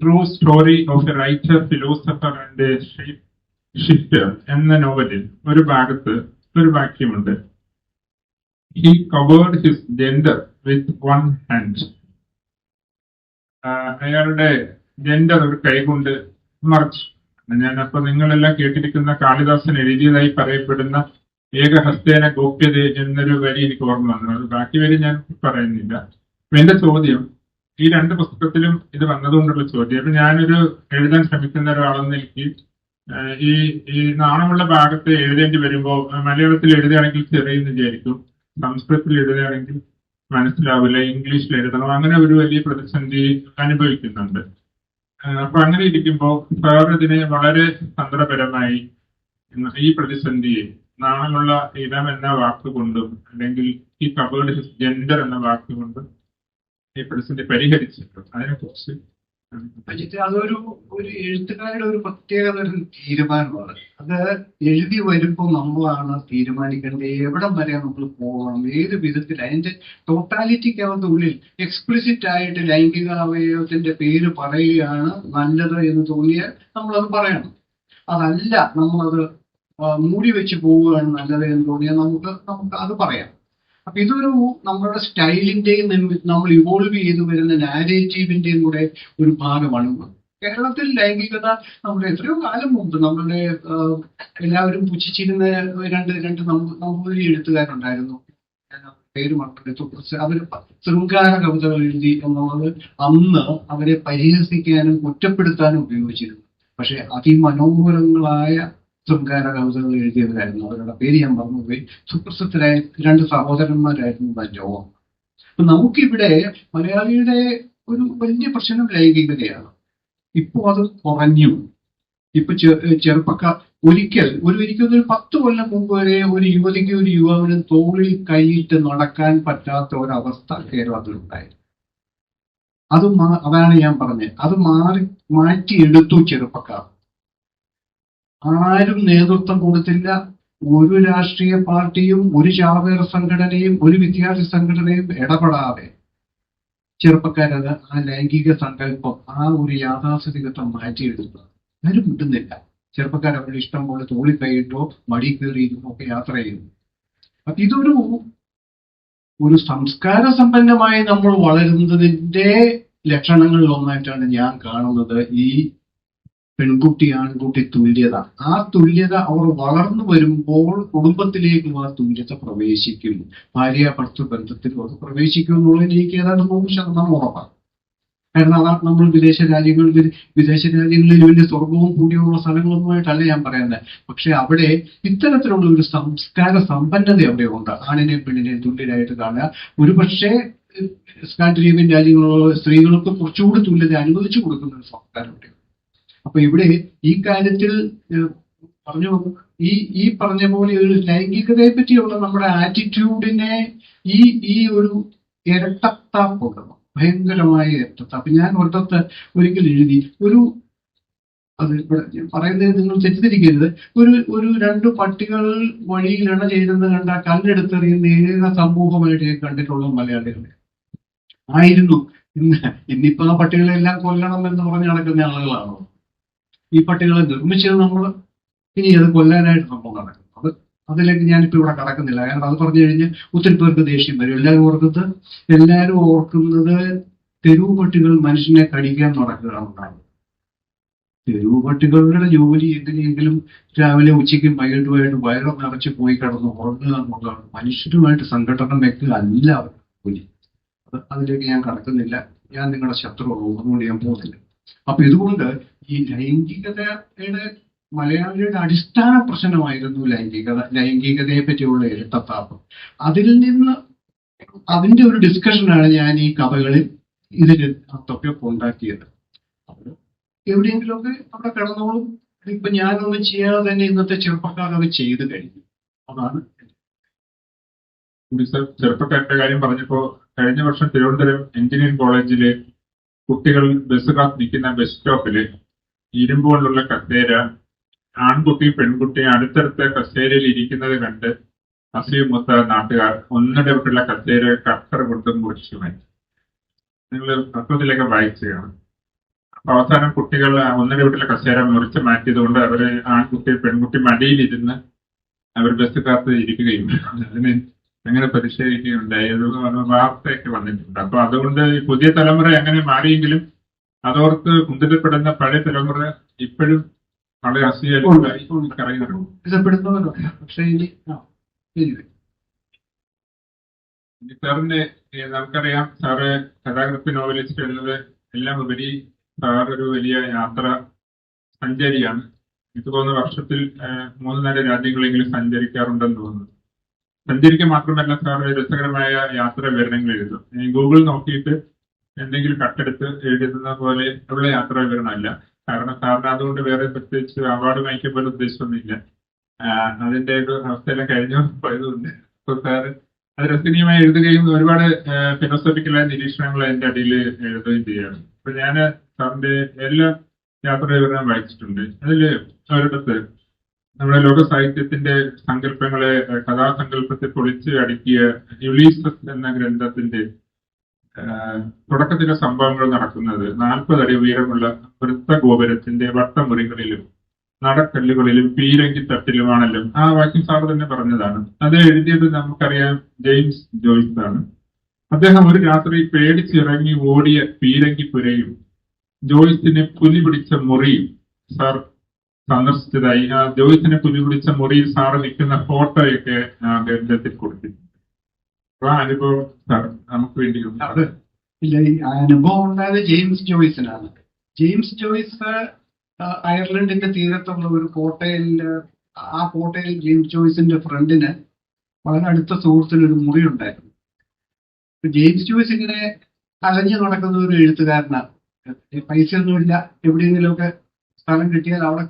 true story of a writer, philosopher and shifter എന്ന നോവലിൽ ഒരു ഭാഗത്ത് ഒരു വാക്യമുണ്ട്, he covered his gender with one hand. അയാളുടെ ജെൻഡർ ഒരു കൈകൊണ്ട് മറച്ചു. ഞാനപ്പോ നിങ്ങളെല്ലാം കേട്ടിരിക്കുന്ന കാളിദാസൻ എഴുതിയതായി പറയപ്പെടുന്ന ഏകഹസ്തേന ഗോപ്യത എന്നൊരു വരി എനിക്ക് ഓർമ്മ വന്നു. അത് ബാക്കി വരി ഞാൻ പറയുന്നില്ല. എന്റെ ചോദ്യം, ഈ 2 പുസ്തകത്തിലും ഇത് വന്നതുകൊണ്ടുള്ള ചോദ്യം, അപ്പൊ ഞാനൊരു എഴുതാൻ ശ്രമിക്കുന്ന ഒരാളെന്ന് എനിക്ക് ഈ നാണമുള്ള ഭാഗത്ത് എഴുതേണ്ടി വരുമ്പോൾ മലയാളത്തിൽ എഴുതുകയാണെങ്കിൽ ചെറിയെന്ന് വിചാരിക്കും, സംസ്കൃതത്തിൽ എഴുതുകയാണെങ്കിൽ മനസ്സിലാവില്ല, ഇംഗ്ലീഷിൽ എഴുതണം, അങ്ങനെ ഒരു വലിയ പ്രതിസന്ധി അനുഭവിക്കുന്നുണ്ട്. അപ്പൊ അങ്ങനെ ഇരിക്കുമ്പോൾ സാർ ഇതിനെ വളരെ തന്ത്രപരമായി ഈ പ്രതിസന്ധിയെ നാണമുള്ള ഇടം എന്ന വാക്കുകൊണ്ടും അല്ലെങ്കിൽ ഈ കവേർഡ് ഹിസ് ജെൻഡർ എന്ന വാക്കുകൊണ്ടും ഈ പ്രതിസന്ധി പരിഹരിച്ചിട്ടുണ്ട്. അതിനെക്കുറിച്ച് അതൊരു എഴുത്തുകാരുടെ ഒരു പ്രത്യേകത, ഒരു തീരുമാനമാണ്. അത് എഴുതി വരുമ്പോൾ നമ്മളാണ് തീരുമാനിക്കേണ്ടത് എവിടം വരെ നമ്മൾ പോകണം, ഏത് വിധത്തിൽ. അതിന്റെ ടോട്ടാലിറ്റിക്കകത്തുള്ളിൽ എക്സ്പ്ലിസിറ്റ് ആയിട്ട് ലൈംഗിക അവയവത്തിന്റെ പേര് പറയുകയാണ് നല്ലത് എന്ന് തോന്നിയാൽ നമ്മളത് പറയണം. അതല്ല, നമ്മളത് മൂടി വെച്ച് പോവുകയാണ് നല്ലത് എന്ന് തോന്നിയാൽ നമുക്ക് അത് പറയാം. അപ്പൊ ഇതൊരു നമ്മളുടെ സ്റ്റൈലിന്റെയും നമ്മൾ ഇവോൾവ് ചെയ്തു വരുന്ന നാരേറ്റീവിന്റെയും കൂടെ ഒരു ഭാഗമാണ്. കേരളത്തിൽ ലൈംഗികത നമ്മുടെ എത്രയോ കാലം മുമ്പ് നമ്മളുടെ എല്ലാവരും പുച്ഛിച്ചിരുന്ന രണ്ട് നമ്പൂതിരി എഴുത്തുകാരുണ്ടായിരുന്നു. ഞാൻ അവരുടെ പേര് മറന്നിട്ട് അവര് ശൃംഗാര കവിതകൾ എഴുതി എന്നുള്ളത് അന്ന് അവരെ പരിഹസിക്കാനും കുറ്റപ്പെടുത്താനും ഉപയോഗിച്ചിരുന്നു. പക്ഷെ അതിമനോഹരങ്ങളായ ശൃംഗാര കവിതകൾ എഴുതിയവരായിരുന്നു. അവരുടെ പേര് ഞാൻ മറന്നുപോയി. സുപ്രസിദ്ധരായ രണ്ട് സഹോദരന്മാരായിരുന്നു ബഞ്ചോവ. അപ്പൊ നമുക്കിവിടെ മലയാളിയുടെ ഒരു വലിയ പ്രശ്നം ലൈംഗികതയാണ്. ഇപ്പൊ അത് കുറഞ്ഞു. ഇപ്പൊ ചെറുപ്പക്കാർ ഒരിക്കൽ ഒരു 10 കൊല്ലം മുമ്പ് വരെ ഒരു യുവതിക്ക് ഒരു യുവാവിനും തോളിൽ കൈയിട്ട് നടക്കാൻ പറ്റാത്ത ഒരവസ്ഥ കേരളത്തിലുണ്ടായിരുന്നു. അതാണ് ഞാൻ പറഞ്ഞത്. അത് മാറ്റിയെടുത്തു ചെറുപ്പക്കാർ. ആരും നേതൃത്വം കൊടുത്തില്ല. ഒരു രാഷ്ട്രീയ പാർട്ടിയും ഒരു ചാവേർ സംഘടനയും ഒരു വിദ്യാർത്ഥി സംഘടനയും ഇടപെടാതെ ചെറുപ്പക്കാരത് ആ ലൈംഗിക സങ്കല്പം, ആ ഒരു യാഥാസ്ഥിതികത്വം മാറ്റിയെടുക്കുക. ആരും കിട്ടുന്നില്ല. ചെറുപ്പക്കാർ അവരുടെ ഇഷ്ടം പോലെ തോളി കൈയിട്ടോ മടി കയറിയിരുന്നോ ഒക്കെ യാത്ര ചെയ്യുന്നു. അപ്പൊ ഒരു സംസ്കാര സമ്പന്നമായി നമ്മൾ വളരുന്നതിന്റെ ലക്ഷണങ്ങളിൽ ഒന്നായിട്ടാണ് ഞാൻ കാണുന്നത് ഈ പെൺകുട്ടി ആൺകുട്ടി തുല്യത. ആ തുല്യത അവർ വളർന്നു വരുമ്പോൾ കുടുംബത്തിലേക്കും ആ തുല്യത പ്രവേശിക്കും. ഭാര്യ ഭർത്തൃ ബന്ധത്തിലും അത് പ്രവേശിക്കും എന്നുള്ളത് എനിക്ക് ഏതാണ്ട് 100% ഉറപ്പാണ്. കാരണം അതാണ് നമ്മൾ വിദേശ രാജ്യങ്ങളിൽ വലിയ സ്വർഗവും കൂടിയുള്ള സ്ഥലങ്ങളൊന്നുമായിട്ടല്ല ഞാൻ പറയുന്നത്. പക്ഷെ അവിടെ ഇത്തരത്തിലുള്ള ഒരു സംസ്കാര സമ്പന്നത അവിടെ ഉണ്ട്. ആണിനെയും പെണ്ണിനെയും തുല്യരായിട്ട് കാണുക. ഒരുപക്ഷെ സ്കാൻഡിനേവിയൻ രാജ്യങ്ങളിലുള്ള സ്ത്രീകൾക്ക് കുറച്ചുകൂടി തുല്യത അനുവദിച്ചു കൊടുക്കുന്ന ഒരു സംസ്കാരം ഉണ്ട്. അപ്പൊ ഇവിടെ ഈ കാര്യത്തിൽ ഈ പറഞ്ഞ പോലെ ഒരു ലൈംഗികതയെ പറ്റിയുള്ള നമ്മുടെ ആറ്റിറ്റ്യൂഡിനെ ഈ ഒരു ഇരട്ടത്താപ്പുണ്ട്, ഭയങ്കരമായ ഇരട്ടത്താപ്പ്. ഞാൻ ഒരിക്കൽ എഴുതി അത് ഇവിടെ പറയുന്നത് നിങ്ങൾ തെറ്റിദ്ധരിക്കരുത്. ഒരു 2 പട്ടികൾ വഴിയിൽ ഇണ ചെയ്തെന്ന് കണ്ട കല്ലെടുത്തെറിയുന്ന ഏക സമൂഹമായിട്ട് ഞാൻ കണ്ടിട്ടുള്ള മലയാളികളെ ആയിരുന്നു. ഇന്നിപ്പോ ആ പട്ടികളെല്ലാം കൊല്ലണം എന്ന് പറഞ്ഞ് നടക്കുന്ന ആളുകളാണോ? ഈ പട്ടികളെ നിർമ്മിച്ചത് നമ്മൾ, ഇനി അത് കൊല്ലാനായിട്ട് നമ്മൾ നടക്കുന്നത്. അതിലേക്ക് ഞാനിപ്പോ ഇവിടെ കടക്കുന്നില്ല. കാരണം അത് പറഞ്ഞു കഴിഞ്ഞാൽ ഒത്തിരി പേർക്ക് ദേഷ്യം വരും. എല്ലാവരും ഓർക്കുന്നത് തെരുവ് പട്ടികൾ മനുഷ്യനെ കടിക്കാൻ നടക്കുകയാണെന്നാണ്. തെരുവ് പട്ടികളുടെ ജോലി എന്തിനെങ്കിലും രാവിലെ ഉച്ചയ്ക്കും വൈകിട്ടുമായിട്ട് വയറ് നിറച്ച് പോയി കിടന്ന് ഉറങ്ങുക എന്നുള്ളതാണ്. മനുഷ്യരുമായിട്ട് സംഘടന വെക്കുക അല്ല അവരുടെ ജോലി. അതിലേക്ക് ഞാൻ കടക്കുന്നില്ല. ഞാൻ നിങ്ങളുടെ ശത്രുവാണ്, അതുകൊണ്ട് ഞാൻ പോകുന്നില്ല. അപ്പൊ ഇതുകൊണ്ട് ഈ ലൈംഗികതയുടെ മലയാളിയുടെ അടിസ്ഥാന പ്രശ്നമായിരുന്നു ലൈംഗികതയെ പറ്റിയുള്ള ഇരട്ടത്താപ്പ്. അതിന്റെ ഒരു ഡിസ്കഷനാണ് ഞാൻ ഈ കഥകളിൽ അതൊക്കെ ഉണ്ടാക്കിയത്. അത് എവിടെയെങ്കിലുമൊക്കെ അവിടെ കിടന്നോളും. ഇപ്പൊ ഞാനൊന്നും ചെയ്യാതെ തന്നെ ഇന്നത്തെ ചെറുപ്പക്കാർ അത് ചെയ്തു കഴിഞ്ഞു. അതാണ് ചെറുപ്പക്കാരുടെ കാര്യം പറഞ്ഞപ്പോ, കഴിഞ്ഞ വർഷം തിരുവനന്തപുരം എഞ്ചിനീയറിംഗ് കോളേജിലെ കുട്ടികൾ ബസ് കാത്തിരിക്കുന്ന ബസ് സ്റ്റോപ്പില് ഇരുമ്പ് കൊണ്ടുള്ള കസേര, ആൺകുട്ടിയും പെൺകുട്ടിയും അടുത്തടുത്ത കസേരയിൽ ഇരിക്കുന്നത് കണ്ട് അസൂയമൊത്ത നാട്ടുകാർ ഒന്നിടവിട്ടുള്ള കസേര കട്ടർ കൊണ്ട് മുറിച്ചു മാറ്റി. നിങ്ങൾ പത്രത്തിലൊക്കെ വായിച്ചതാണ്. അപ്പൊ അവസാനം കുട്ടികൾ ഒന്നിടവിട്ടുള്ള കസേര മുറിച്ച് മാറ്റിയത് കൊണ്ട് അവര് ആൺകുട്ടി പെൺകുട്ടി മടിയിലിരുന്ന് അവർ ബസ് കാത്ത് ഇരിക്കുകയും അതിന് അങ്ങനെ പ്രതിഷേധിക്കുകയുണ്ടായി. വാർത്തയൊക്കെ വന്നിട്ടുണ്ട്. അപ്പൊ അതുകൊണ്ട് പുതിയ തലമുറ എങ്ങനെ മാറിയെങ്കിലും അതോർത്ത് കുന്തിരപ്പെടുന്ന പഴയ തലമുറ ഇപ്പോഴും വളരെ അസൂയായി ഇഷ്ടപ്പെടുന്നവരുണ്ട്. പക്ഷേ സാറിന്റെ നമുക്കറിയാം, സാറ് കഥാകൃത്ത്, നോവലിസ്റ്റ് എന്നത് എല്ലാം ഉപരി സാർ ഒരു വലിയ യാത്ര സഞ്ചാരിയാണ്. എനിക്ക് തോന്നുന്നു വർഷത്തിൽ 3-4 രാജ്യങ്ങളെങ്കിലും സഞ്ചരിക്കാറുണ്ടെന്ന് തോന്നുന്നു. സഞ്ചരിക്കുക മാത്രമല്ല, സാർ രസകരമായ യാത്രാ വിവരണങ്ങൾ എഴുതും. ഗൂഗിൾ നോക്കിയിട്ട് എന്തെങ്കിലും കട്ടെടുത്ത് എഴുതുന്ന പോലെ ഉള്ള യാത്രാ വിവരണമല്ല. കാരണം സാറിന് അതുകൊണ്ട് വേറെ പ്രത്യേകിച്ച് അവാർഡ് വാങ്ങിക്കാൻ പോലും ഉദ്ദേശമൊന്നുമില്ല. അതിന്റെ ഒരു അവസ്ഥയെല്ലാം കഴിഞ്ഞു പോയതുകൊണ്ട് അപ്പൊ സാറ് അത് രസനീയമായി എഴുതുകയും ഒരുപാട് ഫിലോസഫിക്കലായ നിരീക്ഷണങ്ങൾ അതിന്റെ അടിയിൽ എഴുതുകയും ചെയ്യാണ്. അപ്പൊ ഞാൻ സാറിന്റെ എല്ലാ യാത്രാ വിവരണം വായിച്ചിട്ടുണ്ട്. അതിൽ ഒരിടത്ത് നമ്മുടെ ലോക സാഹിത്യത്തിന്റെ സങ്കല്പങ്ങളെ, കഥാസങ്കല്പത്തെ പൊളിച്ച് അടുക്കിയ യുളീസസ് എന്ന ഗ്രന്ഥത്തിന്റെ തുടക്കത്തിലെ സംഭവങ്ങൾ നടക്കുന്നത് 40 അടി ഉയരമുള്ള വൃത്തഗോപുരത്തിന്റെ വട്ടമുറികളിലും നടക്കല്ലുകളിലും പീരങ്കിത്തട്ടിലുമാണല്ലോ. ആ വാക്യം സാർ തന്നെ പറഞ്ഞതാണ്. അത് എഴുതിയത് നമുക്കറിയാം ജെയിംസ് ജോയ്സ് ആണ്. അദ്ദേഹം ഒരു രാത്രി പേടിച്ചിറങ്ങി ഓടിയ പീരങ്കിപ്പുരയും ജോയ്സിനെ പുലി പിടിച്ച മുറിയിൽ സാർ സന്ദർശിച്ചതായി, ആ ജോയ്സിനെ പുലി പിടിച്ച മുറിയിൽ സാറ് നിൽക്കുന്ന ഫോട്ടോയൊക്കെ ഗ്രന്ഥത്തിൽ കൊടുത്തിട്ടുണ്ട്. അപ്പൊ ആ അനുഭവം സാർ നമുക്ക് വേണ്ടി ഒന്ന് അത് ഇല്ല, ഈ അനുഭവം ഉണ്ടായത് ജെയിംസ് ജോയ്സിനാണ്. ജെയിംസ് ജോയ്സ് അയർലൻഡിന്റെ തീരത്തുള്ള ഒരു കോട്ടയിൽ, ആ കോട്ടയിൽ ജെയിംസ് ജോയ്സിന്റെ ഫ്രണ്ടിന് വളരെ അടുത്ത സുഹൃത്തിന് ഒരു മുറി ഉണ്ടായിരുന്നു. ജെയിംസ് ജോയ്സ് ഇങ്ങനെ അലഞ്ഞു നടക്കുന്ന ഒരു എഴുത്തുകാരനാണ്. പൈസ ഒന്നുമില്ല, എവിടെയെങ്കിലുമൊക്കെ സ്ഥലം കിട്ടിയാൽ അവിടെ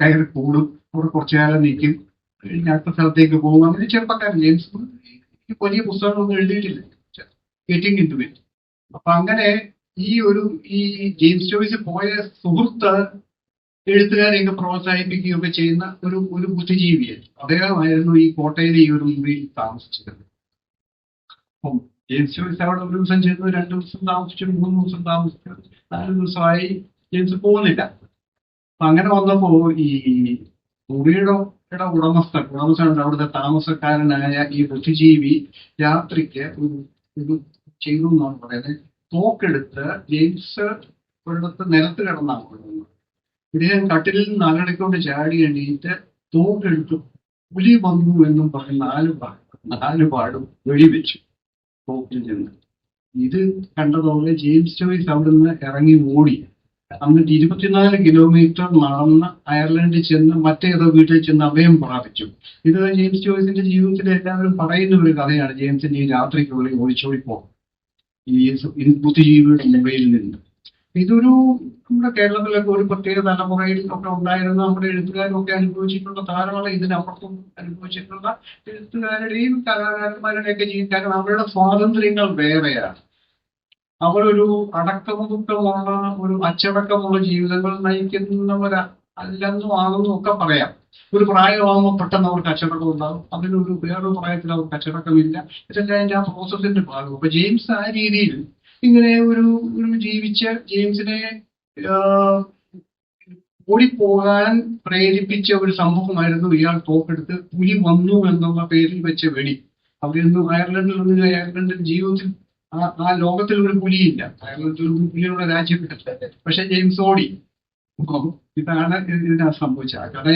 കയറി കൂടും, അവിടെ കുറച്ചു കാലം നിൽക്കും, കഴിഞ്ഞ അടുത്ത സ്ഥലത്തേക്ക് പോകും. അങ്ങനെ ചെറുപ്പക്കാരൻ ജെയിംസ് വലിയ പുസ്തകങ്ങളൊന്നും എഴുതിയിട്ടില്ല, ഗെറ്റിംഗ് ഇൻ ടു ഇറ്റ്. അപ്പൊ അങ്ങനെ ഈ ജെയിംസ് ജോയ്സ് പോയ സുഹൃത്ത് എഴുത്തുകാരെയൊക്കെ പ്രോത്സാഹിപ്പിക്കുകയൊക്കെ ചെയ്യുന്ന ഒരു ബുദ്ധിജീവിയാണ്. അദ്ദേഹമായിരുന്നു ഈ കോട്ടയിലെ ഈ ഒരു മുറിയിൽ താമസിച്ചത്. അപ്പം ജെയിംസ് ജോയ്സ് അവിടെ ഒരു ദിവസം ചെന്നു, 2 ദിവസം താമസിച്ചു, 3 ദിവസം താമസിച്ചു, 4 ദിവസമായി ജെയിംസ് പോകുന്നില്ല. അപ്പൊ അങ്ങനെ വന്നപ്പോ ഈ മുറിയുടെ ഉടമസ്ഥൻ അവിടുത്തെ താമസക്കാരനായ ഈ ബുദ്ധിജീവി രാത്രിക്ക് ഒരു ചെയ്തു എന്നാണ് പറയുന്നത്. തോക്കെടുത്ത് ജെയിംസ് ഒരിടത്ത് നിലത്ത് കിടന്നാണ് കൊള്ളുന്നത്. ഇദ്ദേഹം കട്ടിലിൽ നിന്ന് അലടിക്കൊണ്ട് ചാടി എണീറ്റ് തോക്കെടുത്തു പുലി വന്നു എന്നും പറഞ്ഞ് 4 പാടും വെടിവെച്ചു തോക്കിൽ നിന്ന്. ഇത് കണ്ടതോടെ ജെയിംസ് ജോയ്സ് അവിടുന്ന് ഇറങ്ങി ഓടി. എന്നിട്ട് 24 കിലോമീറ്റർ നടന്ന് അയർലൻഡിൽ ചെന്ന് മറ്റേതോ വീട്ടിൽ ചെന്ന് അഭയം പ്രാപിച്ചു. ഇത് ജെയിംസ് ജോയ്സിന്റെ ജീവിതത്തിൽ എല്ലാവരും പറയുന്ന ഒരു കഥയാണ്. ജെയിംസിന്റെ ഈ രാത്രിക്കുള്ളിൽ ഒളിച്ചോടിപ്പോ ഈ ബുദ്ധിജീവിയുടെ മുറിയിൽ നിന്ന്. ഇതൊരു നമ്മുടെ കേരളത്തിലൊക്കെ ഒരു പ്രത്യേക തലമുറയിൽ ഒക്കെ ഉണ്ടായിരുന്ന നമ്മുടെ എഴുത്തുകാരൊക്കെ അനുഭവിച്ചിട്ടുള്ള ധാരാളം, ഇതിനപ്പുറത്തും അനുഭവിച്ചിട്ടുള്ള എഴുത്തുകാരുടെയും കലാകാരന്മാരുടെയൊക്കെ ജീവിതം. കാരണം അവരുടെ സ്വാതന്ത്ര്യങ്ങൾ വേറെയാണ്. അവരൊരു അടക്കമുള്ള ഒരു അച്ചടക്കമുള്ള ജീവിതങ്ങൾ നയിക്കുന്നവരല്ലെന്നും ആണെന്നും ഒക്കെ പറയാം. ഒരു പ്രായമാകുമ്പോൾ പെട്ടെന്ന് അവർക്ക് അച്ചടക്കം ഉണ്ടാകും, അതിനൊരു വേറൊരു പ്രായത്തിൽ അവർക്ക് അച്ചടക്കമില്ല. ഇതെല്ലാം അതിന്റെ ആ പ്രോസസ്സിന്റെ ഭാഗം. അപ്പൊ ജെയിംസ് ആ രീതിയിൽ ഇങ്ങനെ ഒരു ജീവിച്ച് ജെയിംസിനെ ഓടിപ്പോകാൻ പ്രേരിപ്പിച്ച ഒരു സംഭവമായിരുന്നു ഇയാൾ തോക്കെടുത്ത് പുലി വന്നു എന്നുള്ള പേരിൽ വെച്ച വെടി. അവരൊന്നും അയർലൻഡിൽ ജീവിതത്തിൽ ആ ലോകത്തിൽ ഒരു പുലിയില്ല, അയർലൻഡിൽ ഒരു പുലിയുള്ള രാജ്യമില്ല. പക്ഷെ ജെയിംസ് ഓടി. ഇതാണ് ഇതിനകത്ത് സംഭവിച്ചത്. കഥ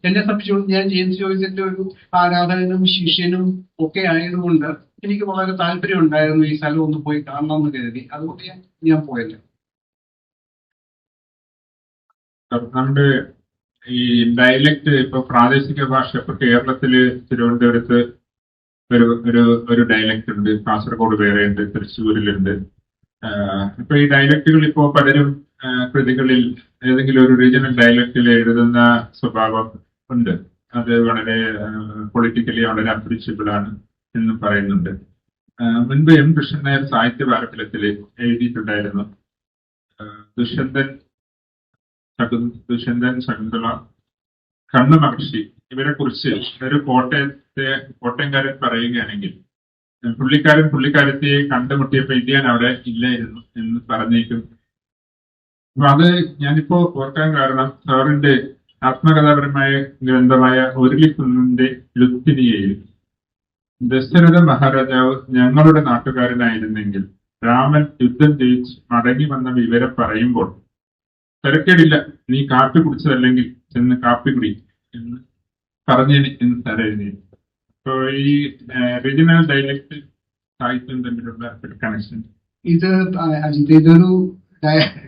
എന്നെ സംബന്ധിച്ചോളം ഞാൻ ജെയിംസ് ജോയ്സിന്റെ ഒരു ആരാധകനും ശിഷ്യനും ഒക്കെ ആയതുകൊണ്ട് എനിക്ക് വളരെ താല്പര്യം ഉണ്ടായിരുന്നു ഈ സ്ഥലം ഒന്ന് പോയി കാണണമെന്ന് കരുതി. അതുകൊണ്ട് ഞാൻ പോയല്ലോ. നമ്മുടെ ഈ ഡയലക്ട് ഇപ്പൊ പ്രാദേശിക ഭാഷ ഇപ്പൊ കേരളത്തില് തിരുവനന്തപുരത്ത് ഒരു ഡയലക്ട് ഉണ്ട്, കാസർഗോഡ് വേറെ ഉണ്ട്, തൃശ്ശൂരിലുണ്ട്. ഇപ്പൊ ഈ ഡയലക്റ്റുകൾ ഇപ്പോ പലരും കൃതികളിൽ ഏതെങ്കിലും ഒരു റീജിയണൽ ഡയലക്റ്റിൽ എഴുതുന്ന സ്വഭാവം ഉണ്ട്. അത് വളരെ പൊളിറ്റിക്കലി വളരെ അപ്രീഷ്യബിൾ ആണ് എന്നും പറയുന്നുണ്ട്. മുൻപ് എം കൃഷ്ണൻ നായർ സാഹിത്യ പാരമ്പര്യത്തിൽ എഴുതിയിട്ടുണ്ടായിരുന്നു. ദുഷ്യന്തൻ, ശകുന്തള, കണ്ണു മഹർഷി ഇവരെ കുറിച്ച് ഒരു കോട്ടയംകാരൻ പറയുകയാണെങ്കിൽ, പുള്ളിക്കാരത്തിയെ കണ്ടുമുട്ടിയപ്പോ ഇന്ത്യൻ അവിടെ ഇല്ലായിരുന്നു എന്ന് പറഞ്ഞേക്കും. അപ്പൊ അത് ഞാനിപ്പോ ഓർക്കാൻ കാരണം സാറിന്റെ ആത്മകഥാപരമായ ഗ്രന്ഥമായ ഒരിലിക്കുന്നിന്റെ ലുത്തിനിയയിൽ ദശരഥ മഹാരാജാവ് ഞങ്ങളുടെ നാട്ടുകാരനായിരുന്നെങ്കിൽ രാമൻ യുദ്ധം ജയിച്ച് മടങ്ങി വന്ന വിവരം പറയുമ്പോൾ തിരക്കേടില്ല, നീ കാപ്പി കുടിച്ചതല്ലെങ്കിൽ ചെന്ന് കാപ്പി കുടി എന്ന് പറഞ്ഞേന് എന്ന് സാർ എഴുതി. അപ്പൊ ഈ റീജിയണൽ ഡയലക്ട് സാഹിത്യം തമ്മിലുള്ള ഒരു കണക്ഷൻ ഇതൊരു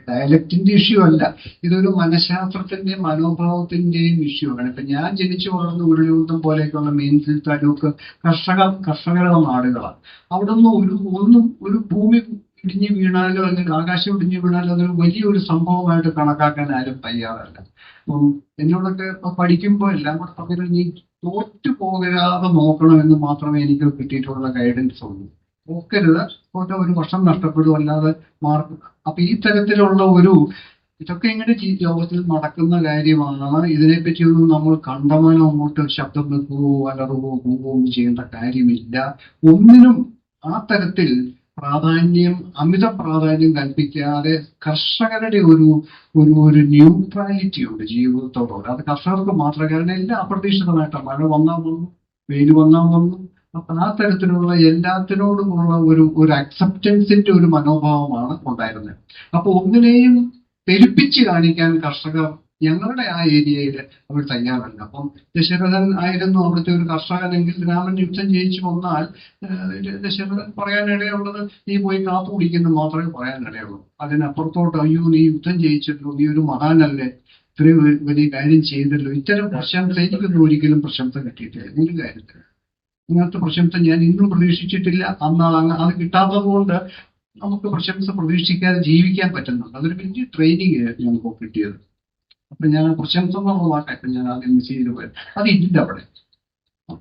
ഡയലക്റ്റിന്റെ ഇഷ്യൂ അല്ല, ഇതൊരു മനഃശാസ്ത്രത്തിന്റെയും മനോഭാവത്തിന്റെയും ഇഷ്യൂ ആണ്. ഇപ്പൊ ഞാൻ ജനിച്ചു വളർന്ന ഉരുളിയൂട്ടം പോലെയൊക്കെയുള്ള മീൻഫിൽ താലൂക്ക് കർഷകരുടെ നാടുകളാണ്. അവിടെ ഒന്നും ഒരു ഭൂമി ഇടിഞ്ഞു വീണാലോ അല്ലെങ്കിൽ ആകാശം ഇടിഞ്ഞു വീണാലോ അതൊരു വലിയൊരു സംഭവമായിട്ട് കണക്കാക്കാൻ ആരും തയ്യാറല്ല. അപ്പം എന്നോടൊക്കെ പഠിക്കുമ്പോൾ എല്ലാം കൂടെ പകരം നീ തോറ്റു പോകാതെ നോക്കണമെന്ന് മാത്രമേ എനിക്ക് കിട്ടിയിട്ടുള്ള ഗൈഡൻസ് ഉള്ളൂ. നോക്കരുത്, ഒരു വർഷം നഷ്ടപ്പെടും, അല്ലാതെ മാർക്ക്. അപ്പൊ ഈ തരത്തിലുള്ള ഇതൊക്കെ ഇങ്ങനെ ലോകത്തിൽ നടക്കുന്ന കാര്യമാണ്. ഇതിനെപ്പറ്റിയൊന്നും നമ്മൾ കണ്ടമാനം അങ്ങോട്ട് ശബ്ദം വെക്കുകയോ അലറുകയോ പോവുകയോ ഒന്നും ചെയ്യേണ്ട കാര്യമില്ല. ഒന്നിനും ആ തരത്തിൽ അമിത പ്രാധാന്യം കൽപ്പിക്കാതെ കർഷകരുടെ ഒരു ന്യൂട്രാലിറ്റി ഉണ്ട് ജീവിതത്തോടുകൂടെ. അത് കർഷകർക്ക് മാത്രമേ, കാരണം എല്ലാം അപ്രതീക്ഷിതമായിട്ടാണ്. മഴ വന്നാൽ വന്നു, വെയിൽ വന്നാൽ വന്നു, അപ്പൊ ആ തരത്തിലുള്ള എല്ലാത്തിനോടുമുള്ള ഒരു അക്സെപ്റ്റൻസിന്റെ ഒരു മനോഭാവമാണ് ഉണ്ടായിരുന്നത്. അപ്പൊ ഒന്നിനെയും പെരുപ്പിച്ച് കാണിക്കാൻ കർഷകർ ഞങ്ങളുടെ ആ ഏരിയയിൽ അവർ തയ്യാറല്ല. അപ്പം ദശരഥൻ ആയിരുന്നു അവിടുത്തെ ഒരു കർഷകനെങ്കിൽ രാമൻ യുദ്ധം ജയിച്ചു വന്നാൽ ദശരഥൻ പറയാനിടയുള്ളത് നീ പോയി കാത്തു കുടിക്കുന്നു മാത്രമേ പറയാനിടയുള്ളൂ. അതിനപ്പുറത്തോട്ട് അയ്യോ നീ യുദ്ധം ജയിച്ചല്ലോ, നീ ഒരു മഹാനല്ലേ, ഇത്രയും വലിയ കാര്യം ചെയ്തല്ലോ, ഇത്തരം പ്രശംസ എനിക്കൊന്നും ഒരിക്കലും പ്രശംസ കിട്ടിയിട്ടില്ല ഒരു കാര്യത്തിൽ. ഇങ്ങനത്തെ പ്രശംസ ഞാൻ ഇന്നും പ്രതീക്ഷിച്ചിട്ടില്ല. അന്ന് അത് കിട്ടാത്തത് കൊണ്ട് നമുക്ക് പ്രശംസ പ്രതീക്ഷിക്കാതെ ജീവിക്കാൻ പറ്റുന്നുണ്ട്. അതൊരു വലിയ ട്രെയിനിങ് ഞങ്ങൾക്ക് കിട്ടിയത്. അപ്പൊ ഞാൻ പ്രശംസ എന്നുള്ള വാക്കായിട്ട് ഞാൻ ആദ്യം മിസ് ചെയ്ത് പോയത്. അതില്ല അവിടെ.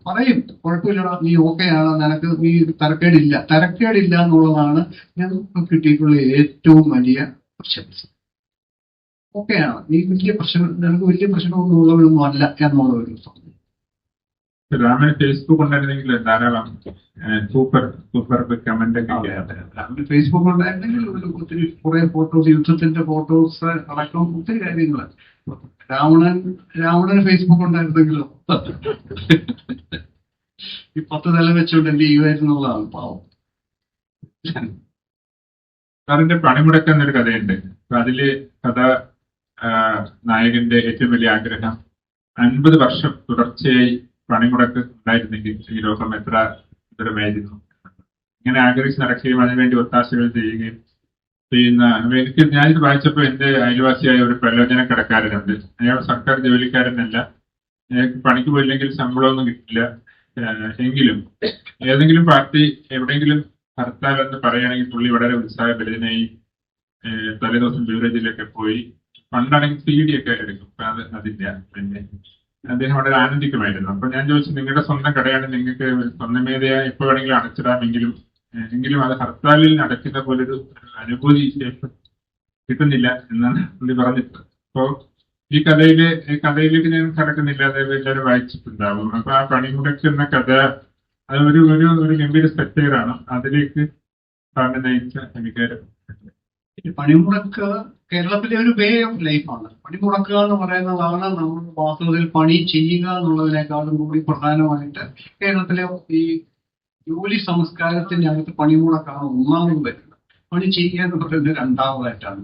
പറയും കുഴപ്പമില്ലടാ, നീ ഓക്കെയാണ്, നിനക്ക് നീ തരക്കേടില്ല എന്നുള്ളതാണ് ഞങ്ങൾക്ക് കിട്ടിയിട്ടുള്ള ഏറ്റവും വലിയ പ്രശംസ. ഓക്കെയാണ്, നീ നിനക്ക് വലിയ പ്രശ്നമൊന്നും അല്ല എന്നുള്ള ഒരു സംഭവം. രാമന് ഫേസ്ബുക്ക് ഉണ്ടായിരുന്നെങ്കിൽ ധാരാളം സൂപ്പർ കമന്റ് ഒക്കെ. ഫേസ്ബുക്ക് ഉണ്ടായിരുന്നെങ്കിൽ ഒത്തിരി കുറെ ഫോട്ടോസ്, യുദ്ധത്തിന്റെ ഫോട്ടോസ് അടക്കം ഒത്തിരി കാര്യങ്ങൾ. രാവണന് ഫേസ്ബുക്ക് ഉണ്ടായിരുന്നെങ്കിലോ ഈ 10 നില വെച്ചുകൊണ്ട് എന്ത് ചെയ്യുമായിരുന്നുള്ളതാണ് പാവം. സാറിന്റെ പണിമുടക്ക് എന്നൊരു കഥയുണ്ട്. അതില് കഥ നായകന്റെ ഏറ്റവും വലിയ ആഗ്രഹം 50 വർഷം തുടർച്ചയായി പണിമുടക്ക് ഉണ്ടായിരുന്നെങ്കിൽ ഈ ലോകം എത്ര ദുരമായിരുന്നു. ഇങ്ങനെ ആഗ്രഹിച്ച് നടക്കുകയും അതിനുവേണ്ടി ഒത്താശകൾ ചെയ്യുകയും ചെയ്യുന്ന എനിക്ക് ഞാനിത് വായിച്ചപ്പോൾ എന്റെ അയൽവാസിയായ ഒരു പ്രയോജനക്കടക്കാരനുണ്ട്. അയാൾ സർക്കാർ ജോലിക്കാരനല്ല, അയാൾക്ക് പണിക്ക് പോയില്ലെങ്കിൽ ശമ്പളമൊന്നും കിട്ടില്ല. എങ്കിലും ഏതെങ്കിലും പാർട്ടി എവിടെയെങ്കിലും ഹർത്താൽ എന്ന് പറയുകയാണെങ്കിൽ പുള്ളി വളരെ ഉത്സാഹഭരിതനായി തലേദിവസം ബീവറേജിലൊക്കെ പോയി പണ്ടാണെങ്കിൽ CD ഒക്കെ എടുക്കും. അതില്ല. പിന്നെ അദ്ദേഹം വളരെ ആനന്ദിക്കുമായിരുന്നു. അപ്പൊ ഞാൻ ചോദിച്ചു, നിങ്ങളുടെ സ്വന്തം കടയാണ്, നിങ്ങൾക്ക് സ്വന്തമേതയാ എപ്പോ വേണമെങ്കിലും അടച്ചിടാമെങ്കിലും അത് ഹർത്താലിൽ നടക്കുന്ന പോലൊരു അനുഭൂതി കിട്ടുന്നില്ല എന്നാണ് പുള്ളി പറഞ്ഞിട്ട്. അപ്പോ ഈ കഥയിലേക്ക് ഞാൻ കടക്കുന്നില്ല, അതായത് എല്ലാവരും വായിച്ചിട്ടുണ്ടാവും. അപ്പൊ ആ പണിമുടക്ക് എന്ന കഥ അത് ഒരു ഗംഭീര സ്ട്രക്ചറാണ്. അതിലേക്ക് സാറിനെ നയിച്ച അധികാരം. പണിമുടക്ക് കേരളത്തിലെ ഒരു വേ ഓഫ് ലൈഫാണ്. പണിമുടക്കുക എന്ന് പറയുന്നതാണ് നമ്മൾ വാസ്തവത്തിൽ പണി ചെയ്യുക എന്നുള്ളതിനേക്കാളും കൂടി പ്രധാനമായിട്ട് കേരളത്തിലെ ഈ ജോലി സംസ്കാരത്തിന്റെ അകത്ത് പണിമുടക്കാണ് ഒന്നാമത് വരുന്നത്. പണി ചെയ്യുക എന്ന് പറയുന്നത് രണ്ടാമതായിട്ടാണ്.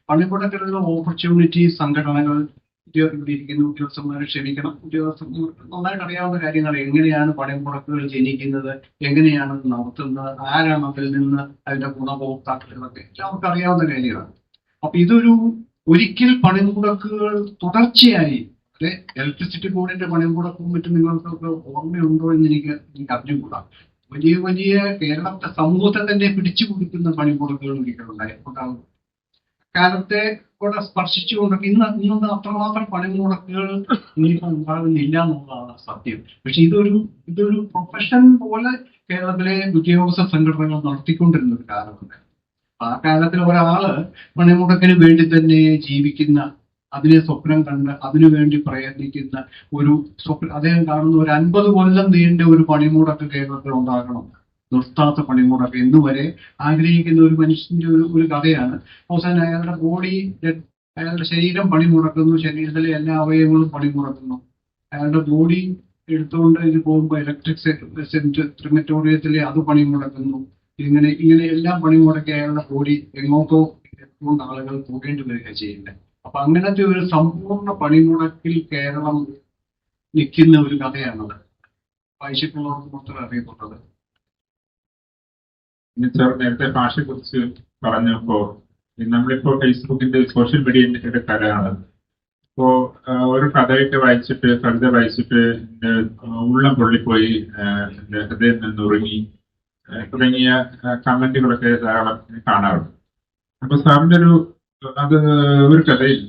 പണിമുടക്കിലുള്ള ഓപ്പർച്യൂണിറ്റി സംഘടനകൾ ഇവിടെ ഇരിക്കുന്ന ഉദ്യോഗസ്ഥന്മാരെ ക്ഷമിക്കണം, ഉദ്യോഗസ്ഥന്മാർ നന്നായിട്ട് അറിയാവുന്ന കാര്യങ്ങൾ. എങ്ങനെയാണ് പണിമുടക്കുകൾ ജനിക്കുന്നത്, എങ്ങനെയാണ് നടത്തുന്നത്, ആരാണ് അതിൽ നിന്ന് അതിന്റെ ഗുണഭോക്താക്കൾ, ഇതൊക്കെ എല്ലാവർക്കും അറിയാവുന്ന കാര്യമാണ്. അപ്പൊ ഒരിക്കൽ പണിമുടക്കുകൾ തുടർച്ചയായി, അല്ലെ ഇലക്ട്രിസിറ്റി ബോർഡിന്റെ പണിമുടക്കും മറ്റും നിങ്ങൾക്കൊക്കെ ഓർമ്മയുണ്ടോ എന്ന് എനിക്ക് അറിഞ്ഞുകൂടാ. വലിയ കേരളത്തെ സമൂഹത്തെ തന്നെ പിടിച്ചു കുടിക്കുന്ന പണിമുടക്കുകൾ ഒരിക്കലുണ്ടാകും. കാലത്തെ കൂടെ സ്പർശിച്ചുകൊണ്ടൊക്കെ ഇന്നൊന്നും അത്രമാത്രം പണിമുടക്കുകൾ ഇനിയിപ്പോൾ ഉണ്ടാകുന്നില്ല എന്നുള്ളതാണ് സത്യം. പക്ഷെ ഇതൊരു പ്രൊഫഷൻ പോലെ കേരളത്തിലെ ഉദ്യോഗസ്ഥ സംഘടനകൾ നടത്തിക്കൊണ്ടിരുന്ന ഒരു കാലമുണ്ട്. ആ കാലത്തിൽ ഒരാള് പണിമുടക്കിന് വേണ്ടി തന്നെ ജീവിക്കുന്ന, അതിനെ സ്വപ്നം കണ്ട് അതിനുവേണ്ടി പ്രയത്നിക്കുന്ന ഒരു അദ്ദേഹം കാണുന്ന ഒരു 50 കൊല്ലം നീണ്ട ഒരു പണിമുടക്ക് കേരളത്തിൽ ഉണ്ടാകണം, നിർത്താത്ത പണിമുടക്ക് എന്നുവരെ ആഗ്രഹിക്കുന്ന ഒരു മനുഷ്യന്റെ ഒരു കഥയാണ്. അവസാനം അയാളുടെ ശരീരം പണിമുടക്കുന്നു, ശരീരത്തിലെ എല്ലാ അവയവങ്ങളും പണിമുടക്കുന്നു. അയാളുടെ ബോഡി എടുത്തുകൊണ്ട് ഇത് പോകുമ്പോൾ ഇലക്ട്രിക് ക്രിമറ്റോറിയത്തിലെ അത് പണിമുടക്കുന്നു. ഇങ്ങനെ എല്ലാം പണിമുടക്കി അയാളുടെ ബോഡി എങ്ങോട്ടോ എത്തുകൊണ്ട് ആളുകൾ പോകേണ്ടി വരിക ചെയ്യുന്നത്. അപ്പൊ അങ്ങനത്തെ ഒരു സമ്പൂർണ്ണ പണിമുടക്കിൽ കേരളം നിൽക്കുന്ന ഒരു കഥയാണത്. വായിച്ചിട്ടുള്ളവർക്ക് മാത്രമേ അറിയത്തുള്ളത്. നേരത്തെ ഭാഷയെ കുറിച്ച് പറഞ്ഞപ്പോ നമ്മളിപ്പോ ഫേസ്ബുക്കിന്റെ സോഷ്യൽ മീഡിയയുടെ കഥയാണ്. അപ്പോ ഒരു കഥയൊക്കെ വായിച്ചിട്ട്, കവിത വായിച്ചിട്ട് ഉള്ളം പൊള്ളിപ്പോയി, ഹൃദയം നിന്നുറങ്ങി തുടങ്ങിയ കമന്റുകളൊക്കെ ധാരാളം കാണാറുണ്ട്. അപ്പൊ സാറിന്റെ ഒരു കഥയിൽ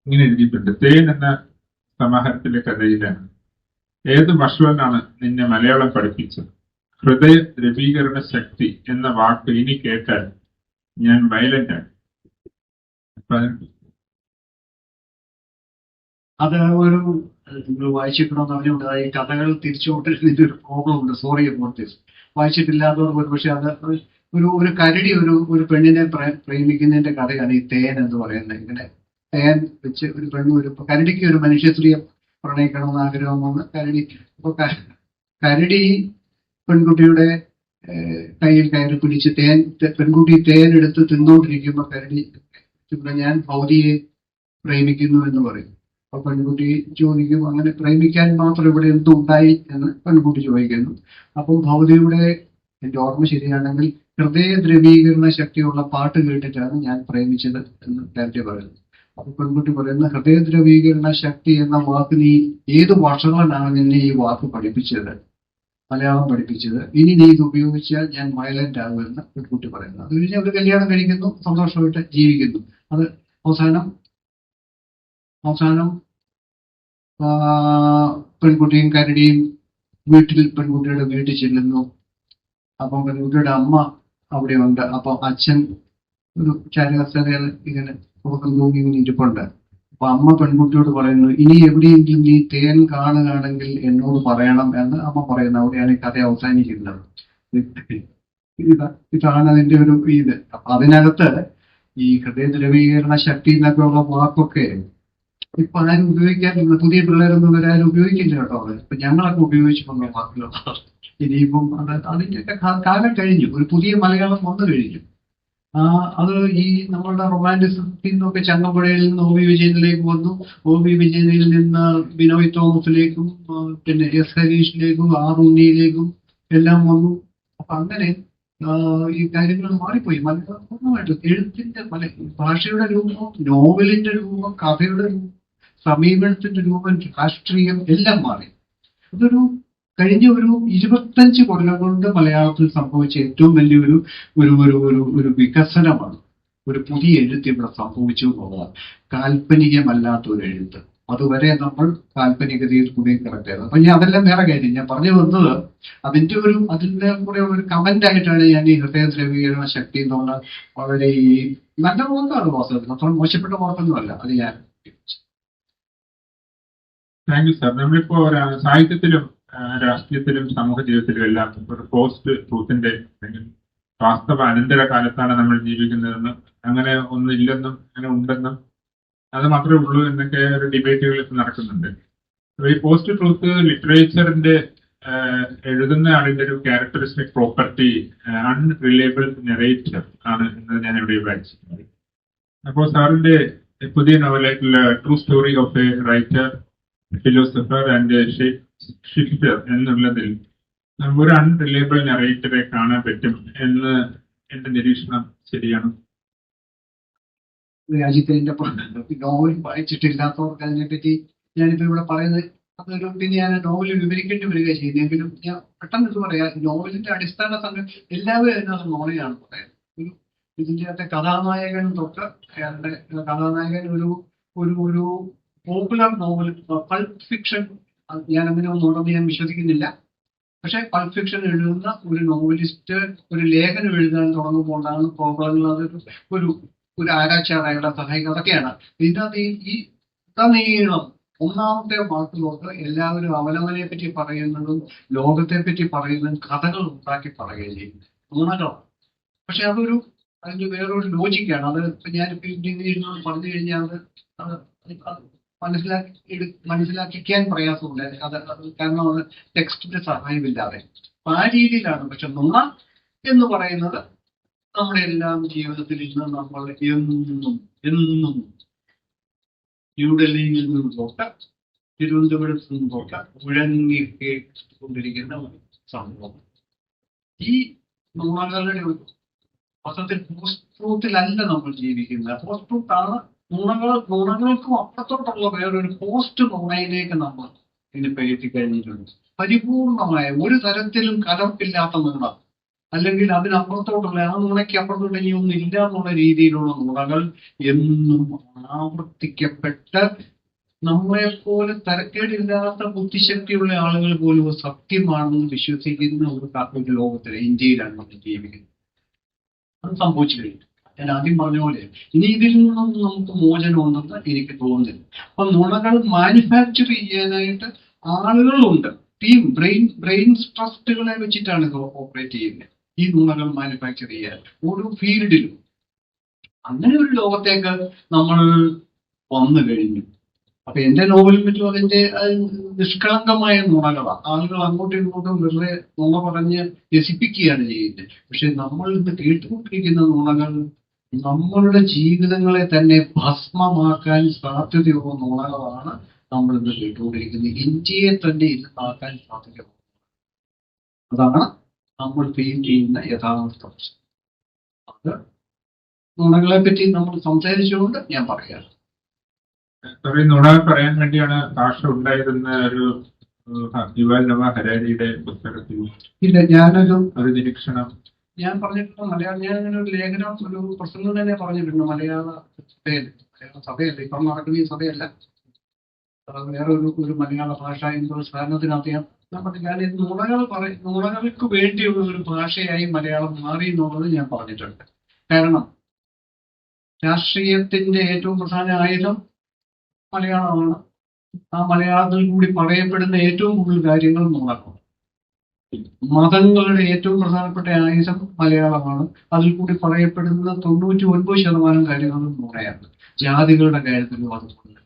ഇങ്ങനെ എഴുതിയിട്ടുണ്ട്. തേൻ എന്ന സമാഹാരത്തിലെ കഥയിലാണ്, ഏത് മഷുവനാണ് നിന്നെ മലയാളം പഠിപ്പിച്ചത്? ഹൃദയ ദ്രവീകരണ ശക്തി എന്ന വാക്ക് ഇനി കേട്ടാൽ ഞാൻ വയലന്റ് ആണ്. അത് നിങ്ങൾ വായിച്ചിട്ടുണ്ടോന്ന് അറിഞ്ഞുകൊണ്ട് ഈ കഥകൾ തിരിച്ചുകൊണ്ടിരുന്നതിന്റെ ഒരു പ്രോബ്ലം ഉണ്ട്. Sorry about this. വായിച്ചിട്ടില്ലാത്തവർ പക്ഷെ അത് ഒരു കരടി ഒരു പെണ്ണിനെ പ്രേമിക്കുന്നതിന്റെ കഥയാണ് ഈ തേൻ എന്ന് പറയുന്നത്. ഇങ്ങനെ തേൻ വെച്ച് ഒരു കരടിക്ക് ഒരു മനുഷ്യ സ്ത്രീയെ പ്രണയിക്കണമെന്ന് ആഗ്രഹം വന്ന് കരടി പെൺകുട്ടിയുടെ കയ്യിൽ കയറി പിടിച്ച് പെൺകുട്ടി തേൻ എടുത്ത് തിന്നോണ്ടിരിക്കുമ്പോ കരടി ഇവിടെ ഞാൻ ഭൗതിയെ പ്രേമിക്കുന്നു എന്ന് പറയും. അപ്പൊ പെൺകുട്ടി ചോദിക്കും, അങ്ങനെ പ്രേമിക്കാൻ മാത്രം ഇവിടെ എന്തുണ്ടായി എന്ന് പെൺകുട്ടി ചോദിക്കുന്നു. അപ്പം ഭൗതിയുടെ, എന്റെ ഓർമ്മ ശരിയാണെങ്കിൽ, ഹൃദയ ദ്രവീകരണ ശക്തിയുള്ള പാട്ട് കേട്ടിട്ടാണ് ഞാൻ പ്രേമിച്ചത് എന്ന് നേരത്തെ പറയുന്നു. അപ്പൊ പെൺകുട്ടി പറയുന്ന, ഹൃദയ ദ്രവീകരണ ശക്തി എന്ന വാക്ക് നീ ഏത് വർഷങ്ങളിലാണ് നിന്നെ ഈ വാക്ക് പഠിപ്പിച്ചത്, മലയാളം പഠിപ്പിച്ചത്? ഇനി നീ ഇത് ഉപയോഗിച്ചാൽ ഞാൻ വയലന്റ് ആകുമെന്ന് പെൺകുട്ടി പറയുന്നു. അത് കഴിഞ്ഞ് അവർ കല്യാണം കഴിക്കുന്നു, സന്തോഷമായിട്ട് ജീവിക്കുന്നു. അത് അവസാനം പെൺകുട്ടിയും കരടിയും പെൺകുട്ടിയുടെ വീട്ടിൽ ചെല്ലുന്നു. അപ്പം പെൺകുട്ടിയുടെ അമ്മ അവിടെ ഉണ്ട്. അപ്പൊ അച്ഛൻ ഒരു ചാരകസ്ഥലയിൽ ഇങ്ങനെ പുറത്തും തൂങ്ങി ഇരിപ്പുണ്ട്. അപ്പൊ അമ്മ പെൺകുട്ടിയോട് പറയുന്നു, ഇനി എവിടെയെങ്കിലും നീ തേൻ കാണുകയാണെങ്കിൽ എന്നോട് പറയണം എന്ന് അമ്മ പറയുന്നു. അവിടെയാണ് ഈ കഥ അവസാനിക്കുന്നത്. ഇതാണ് അതിന്റെ ഒരു ഇത്. അപ്പൊ അതിനകത്ത് ഈ ഹൃദയ ദ്രവീകരണ ശക്തി എന്നൊക്കെ ഉള്ള വാക്കൊക്കെ ഇപ്പൊ ആരും ഉപയോഗിക്കാറില്ല. പുതിയ പിള്ളേരൊന്നും വരാരും ഉപയോഗിക്കില്ല കേട്ടോ. ഇപ്പൊ ഞങ്ങളൊക്കെ ഉപയോഗിച്ചിട്ടുള്ള വാക്കുകൾ. ഇനിയിപ്പം അതിന്റെയൊക്കെ കാലം കഴിഞ്ഞു. ഒരു പുതിയ മലയാളം വന്നു കഴിഞ്ഞു. അത് ഈ നമ്മളുടെ റൊമാൻറ്റിസത്തിൽ നിന്നൊക്കെ ചങ്ങമ്പുഴയിൽ നിന്ന് ഒ വി വിജയനിലേക്ക് വന്നു. ഒ വി വിജയനിൽ നിന്ന് ബിനോയ് തോമസിലേക്കും പിന്നെ എസ് ഹരീഷിലേക്കും ആർ ഉണ്ണിയിലേക്കും എല്ലാം വന്നു. അപ്പൊ അങ്ങനെ ഈ കാര്യങ്ങൾ മാറിപ്പോയി. മലയാളം പൂർണ്ണമായിട്ട് എഴുത്തിന്റെ ഭാഷയുടെ രൂപം, നോവലിന്റെ രൂപം, കഥയുടെ രൂപം, സമീപനത്തിന്റെ രൂപം, രാഷ്ട്രീയം എല്ലാം മാറി. അതൊരു കഴിഞ്ഞ ഒരു 25 കൊല്ലം കൊണ്ട് മലയാളത്തിൽ സംഭവിച്ച ഏറ്റവും വലിയൊരു ഒരു ഒരു ഒരു ഒരു വികസനമാണ്. ഒരു പുതിയ എഴുത്ത് ഇവിടെ സംഭവിച്ചു എന്നുള്ളതാണ്. കാൽപ്പനികമല്ലാത്ത ഒരു എഴുത്ത്. അതുവരെ നമ്മൾ കാൽപ്പനികതയിൽ കൂടി കിടക്കുന്നത്. അപ്പൊ ഞാൻ അതെല്ലാം വേറെ കാര്യം ഞാൻ പറഞ്ഞു വന്നത്, അതിന്റെ കൂടെ ഒരു കമന്റ് ആയിട്ടാണ് ഞാൻ ഈ ഹൃദയ ദ്രവീകരണ ശക്തി എന്നുള്ള വളരെ ഈ നല്ല വാക്കാണ് വാസ്തവത്തിൽ, അത്ര മോശപ്പെട്ട വാക്കൊന്നുമല്ല. അത് ഞാൻ താങ്ക് യു സാർ. നമ്മളിപ്പോ സാഹിത്യത്തിലും രാഷ്ട്രീയത്തിലും സമൂഹ ജീവിതത്തിലും എല്ലാം ഒരു പോസ്റ്റ് ട്രൂത്തിന്റെ അല്ലെങ്കിൽ വാസ്തവ അനന്തര കാലത്താണ് നമ്മൾ ജീവിക്കുന്നതെന്നും അങ്ങനെ ഒന്നില്ലെന്നും അങ്ങനെ ഉണ്ടെന്നും അത് മാത്രമേ ഉള്ളൂ എന്നൊക്കെ ഒരു ഡിബേറ്റുകൾ ഇപ്പൊ നടക്കുന്നുണ്ട്. ഈ പോസ്റ്റ് ട്രൂത്ത് ലിറ്ററേച്ചറിന്റെ എഴുതുന്ന ആളിന്റെ ഒരു ക്യാരക്ടറിസ്റ്റിക് പ്രോപ്പർട്ടി അൺറിലയബിൾ നെറേറ്റർ ആണ് എന്നത് ഞാൻ ഇവിടെ വായിച്ചിട്ടുണ്ട്. അപ്പോൾ സാറിന്റെ പുതിയ നോവലായിട്ടുള്ള true story of a writer, philosopher and shifter എന്നുള്ളതിൽ ഒരു അൺറിലയബിൾ നറേറ്ററെ കാണാൻ പറ്റും എന്ന് എന്റെ നിരീക്ഷണം ശരിയാണ്? രാജ്യത്തിന്റെ നോവൽ വായിച്ചിട്ടില്ലാത്തവർക്ക് അതിനെപ്പറ്റി ഞാനിപ്പോ ഇവിടെ പറയുന്നത് അതൊരു പിന്നെ ഞാൻ നോവൽ വിവരിക്കേണ്ടി വരിക ചെയ്യുന്നെങ്കിലും ഞാൻ പെട്ടെന്ന് ഇത് പറയാം. നോവലിന്റെ അടിസ്ഥാന സംഘം എല്ലാവരും അതിനകത്ത് നോളയാണ് പറയുന്നത്. ഇതിന്റെ അകത്തെ കഥാനായകൻ തൊട്ട് അയാളുടെ കഥാനായകൻ ഒരു ഒരു ഒരു പോപ്പുലർ നോവൽ, പൾപ്പ് ഫിക്ഷൻ, ഞാൻ അങ്ങനെ ഒന്നുണ്ടെന്ന് ഞാൻ വിശ്വസിക്കുന്നില്ല. പക്ഷെ പൾപ്പ് ഫിക്ഷൻ എഴുതുന്ന ഒരു നോവലിസ്റ്റ് ഒരു ലേഖനം എഴുതാൻ തുടങ്ങുമ്പോഴാണ് പ്രോബ്ലങ്ങൾ. അതൊരു ഒരു ഒരു ആരാച്ചാറയുടെ സഹായിക്കുക, അതൊക്കെയാണ് ഇതിനകത്ത് ഈ നീളം. ഒന്നാമത്തെ വാക്കിലോട്ട് എല്ലാവരും അവനവനെ പറ്റി പറയുന്നതും ലോകത്തെ പറ്റി പറയുന്നതും കഥകൾ ഉണ്ടാക്കി പറയുകയും ചെയ്യും. നുണകളാണ്. പക്ഷെ അതിന്റെ വേറൊരു ലോജിക്കാണ്. അത് ഞാനിപ്പോ പറഞ്ഞു കഴിഞ്ഞാൽ അത് മനസ്സിലാക്കിക്കാൻ പ്രയാസമുണ്ട്. അത് കാരണം അത് ടെക്സ്റ്റിന്റെ സഹായമില്ലാതെ ആ രീതിയിലാണ്. പക്ഷെ നുണ എന്ന് പറയുന്നത് നമ്മുടെ എല്ലാം ജീവിതത്തിൽ ഇന്ന് നമ്മൾ എന്നും ന്യൂഡൽഹിയിൽ നിന്നും തൊട്ട് തിരുവനന്തപുരത്ത് നിന്നും തൊട്ട് മുഴങ്ങി കേട്ടുകൊണ്ടിരിക്കുന്ന ഒരു സംഭവം. ഈ നുണകളുടെ ഒരു അർത്ഥത്തിൽ പോസ്റ്റ് ട്രൂത്തിലല്ല നമ്മൾ ജീവിക്കുന്നത്. പോസ്റ്റ് ട്രൂത്താണ് നുണകൾക്കും അപ്പുറത്തോട്ടുള്ള വേറൊരു പോസ്റ്റ് നുണയിലേക്ക് നമ്മൾ ഇതിനിപ്പോ എത്തിക്കഴിഞ്ഞിട്ടുണ്ട്. പരിപൂർണമായ ഒരു തരത്തിലും കലർപ്പില്ലാത്ത നുണ, അല്ലെങ്കിൽ അതിനപ്പുറത്തോട്ടുള്ള ആ നുണയ്ക്ക് അപ്പുറത്തോട്ട് ഇനി ഒന്നും ഇല്ല എന്നുള്ള രീതിയിലുള്ള നുണകൾ എന്നും ആവർത്തിക്കപ്പെട്ട് നമ്മളെപ്പോലെ തരക്കേടില്ലാത്ത ബുദ്ധിശക്തിയുള്ള ആളുകൾ പോലും സത്യമാണെന്ന് വിശ്വസിക്കുന്ന ഒരു ലോകത്തിൽ ഇന്ത്യയിലാണ് നമ്മൾ ജീവിക്കുന്നത്. അത് സംഭവിച്ചു കഴിഞ്ഞു. ഞാൻ ആദ്യം പറഞ്ഞ പോലെ ഇനി ഇതിൽ നിന്നും നമുക്ക് മോചനമുണ്ടെന്ന് എനിക്ക് തോന്നുന്നില്ല. അപ്പൊ നുണകൾ മാനുഫാക്ചർ ചെയ്യാനായിട്ട് ആളുകളുണ്ട്. ടീം ബ്രെയിൻ ട്രസ്റ്റുകളെ വെച്ചിട്ടാണ് ഇത് ഓപ്പറേറ്റ് ചെയ്യുന്നത്. ഈ നുണകൾ മാനുഫാക്ചർ ചെയ്യാൻ ഓരോ ഫീൽഡിലും. അങ്ങനെ ഒരു ലോകത്തേക്ക് നമ്മൾ വന്നു കഴിഞ്ഞു. അപ്പൊ എന്റെ നോവലും പറ്റും അതിന്റെ നിഷ്കളങ്കമായ നുണകളാണ്. ആളുകൾ അങ്ങോട്ടും ഇങ്ങോട്ടും വെറുതെ നുണ പറഞ്ഞ് രസിപ്പിക്കുകയാണ് ചെയ്യുന്നത്. പക്ഷെ നമ്മൾ ഇന്ന് കേട്ടുകൊണ്ടിരിക്കുന്ന നുണകൾ നമ്മളുടെ ജീവിതങ്ങളെ തന്നെ ഭസ്മമാക്കാൻ സാധ്യതയുള്ള നുണകളാണ് നമ്മൾ ഇന്ന് കേട്ടുകൊണ്ടിരിക്കുന്നത്. ഇന്ത്യയെ തന്നെ ഇല്ലാക്കാൻ സാധ്യതയുള്ള, അതാണ് നമ്മൾ ഫീൽ ചെയ്യുന്ന യഥാർത്ഥ പ്രശ്നം. അത് നുണകളെ പറ്റി നമ്മൾ സംസാരിച്ചുകൊണ്ട് ഞാൻ പറയാം. നുണ പറയാൻ വേണ്ടിയാണ് ഭാഷ ഉണ്ടായതെന്ന ഒരു യുവാൽ നോവ ഹരാരിയുടെ പുസ്തകത്തിൽ ഇല്ല, ഒരു നിരീക്ഷണം ഞാൻ പറഞ്ഞിട്ടുണ്ട്. മലയാളം ഞാൻ അങ്ങനെ ഒരു ലേഖനം, ഒരു പ്രസംഗം തന്നെ പറഞ്ഞിട്ടുണ്ട്. മലയാള സഭയല്ല, ഇപ്പം നടക്കുന്ന ഈ സഭയല്ല, വേറെ ഒരു മലയാള ഭാഷ എന്നൊരു സ്ഥാനത്തിനകത്ത് ഞാൻ നുണകൾക്ക് വേണ്ടിയുള്ള ഒരു ഭാഷയായി മലയാളം മാറി എന്നുള്ളത് ഞാൻ പറഞ്ഞിട്ടുണ്ട്. കാരണം രാഷ്ട്രീയത്തിന്റെ ഏറ്റവും പ്രധാന ആയുധം മലയാളമാണ്. ആ മലയാളത്തിൽ കൂടി പറയപ്പെടുന്ന ഏറ്റവും കൂടുതൽ കാര്യങ്ങൾ നുണകളാണ്. മതങ്ങളുടെ ഏറ്റവും പ്രധാനപ്പെട്ട ആയുധം മലയാളമാണ്. അതിൽ കൂടി പറയപ്പെടുന്ന 99% കാര്യങ്ങളും നുണയാണ്. ജാതികളുടെ കാര്യത്തിലും അതുകൊണ്ട്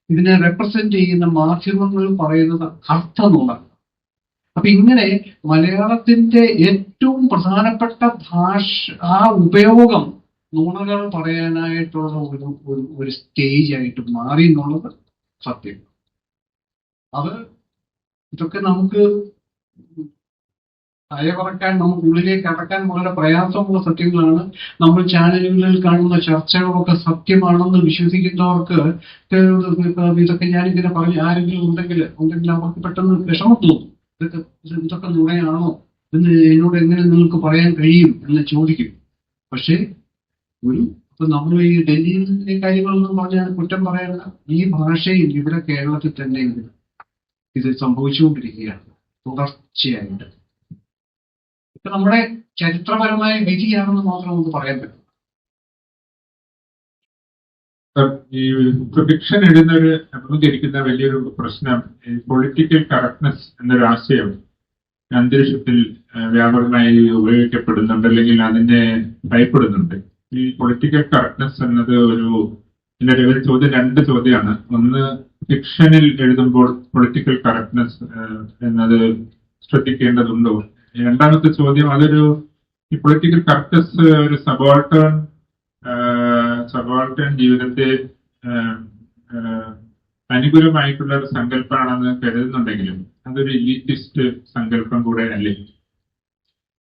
ഇതിനെ റെപ്രസെന്റ് ചെയ്യുന്ന മാധ്യമങ്ങൾ പറയുന്നത് അർത്ഥ നുണ. അപ്പൊ ഇങ്ങനെ മലയാളത്തിന്റെ ഏറ്റവും പ്രധാനപ്പെട്ട ഭാഷ, ആ ഉപയോഗം നുണകൾ പറയാനായിട്ടുള്ള ഒരു സ്റ്റേജ് ആയിട്ട് മാറി എന്നുള്ളത് സത്യം. ഇതൊക്കെ നമുക്ക് അയവറക്കാൻ, നമുക്ക് ഉള്ളിലേക്ക് അടക്കാൻ വളരെ പ്രയാസമുള്ള സത്യങ്ങളാണ്. നമ്മൾ ചാനലുകളിൽ കാണുന്ന ചർച്ചകളൊക്കെ സത്യമാണെന്ന് വിശ്വസിക്കുന്നവർക്ക് ഇതൊക്കെ ഞാനിങ്ങനെ പറഞ്ഞ് ആരെങ്കിലും ഉണ്ടെങ്കിൽ അവർക്ക് പെട്ടെന്ന് വിഷമം തോന്നും. ഇതൊക്കെ നുണയാണോ എന്ന് എന്നോട് എങ്ങനെ നിങ്ങൾക്ക് പറയാൻ കഴിയും എന്ന് ചോദിക്കും. പക്ഷേ ഇപ്പൊ നമ്മൾ ഈ ഡൽഹിയിലെ കാര്യങ്ങളൊന്നും പറഞ്ഞാൽ കുറ്റം പറയാനുള്ള ഈ ഭാഷയിൽ ഇവിടെ കേരളത്തിൽ തന്നെ ഇത് സംഭവിച്ചുകൊണ്ടിരിക്കുകയാണ് തുടർച്ചയായിട്ട്. ഇപ്പൊ നമ്മുടെ ചരിത്രപരമായ വിധിയാണെന്ന് മാത്രം നമുക്ക് പറയാൻ പറ്റും. ഈ ഫിക്ഷൻ എഴുതുന്നവര് അഭിമുഖീകരിക്കുന്ന വലിയൊരു പ്രശ്നം പൊളിറ്റിക്കൽ കറക്റ്റ്നെസ് എന്നൊരു ആശയം അന്തരീക്ഷത്തിൽ വ്യാപകമായി ഉപയോഗിക്കപ്പെടുന്നുണ്ട്, അല്ലെങ്കിൽ അതിനെ ഭയപ്പെടുന്നുണ്ട്. ഈ പൊളിറ്റിക്കൽ കറക്റ്റ്നെസ് എന്നത് ഒരു ചോദ്യം, രണ്ട് ചോദ്യമാണ്. ഒന്ന്, ഫിക്ഷനിൽ എഴുതുമ്പോൾ പൊളിറ്റിക്കൽ കറക്റ്റ്നെസ് എന്നത് ശ്രദ്ധിക്കേണ്ടതുണ്ടോ? രണ്ടാമത്തെ ചോദ്യം, ഈ പൊളിറ്റിക്കൽ കറക്റ്റ്നെസ് ഒരു സബോൾട്ടേൺ ജീവിതത്തെ അനുകൂലമായിട്ടുള്ള ഒരു സങ്കല്പമാണെന്ന് കരുതുന്നുണ്ടെങ്കിലും അതൊരു ഇലീറ്റിസ്റ്റ് സങ്കല്പം കൂടെ അല്ലേ?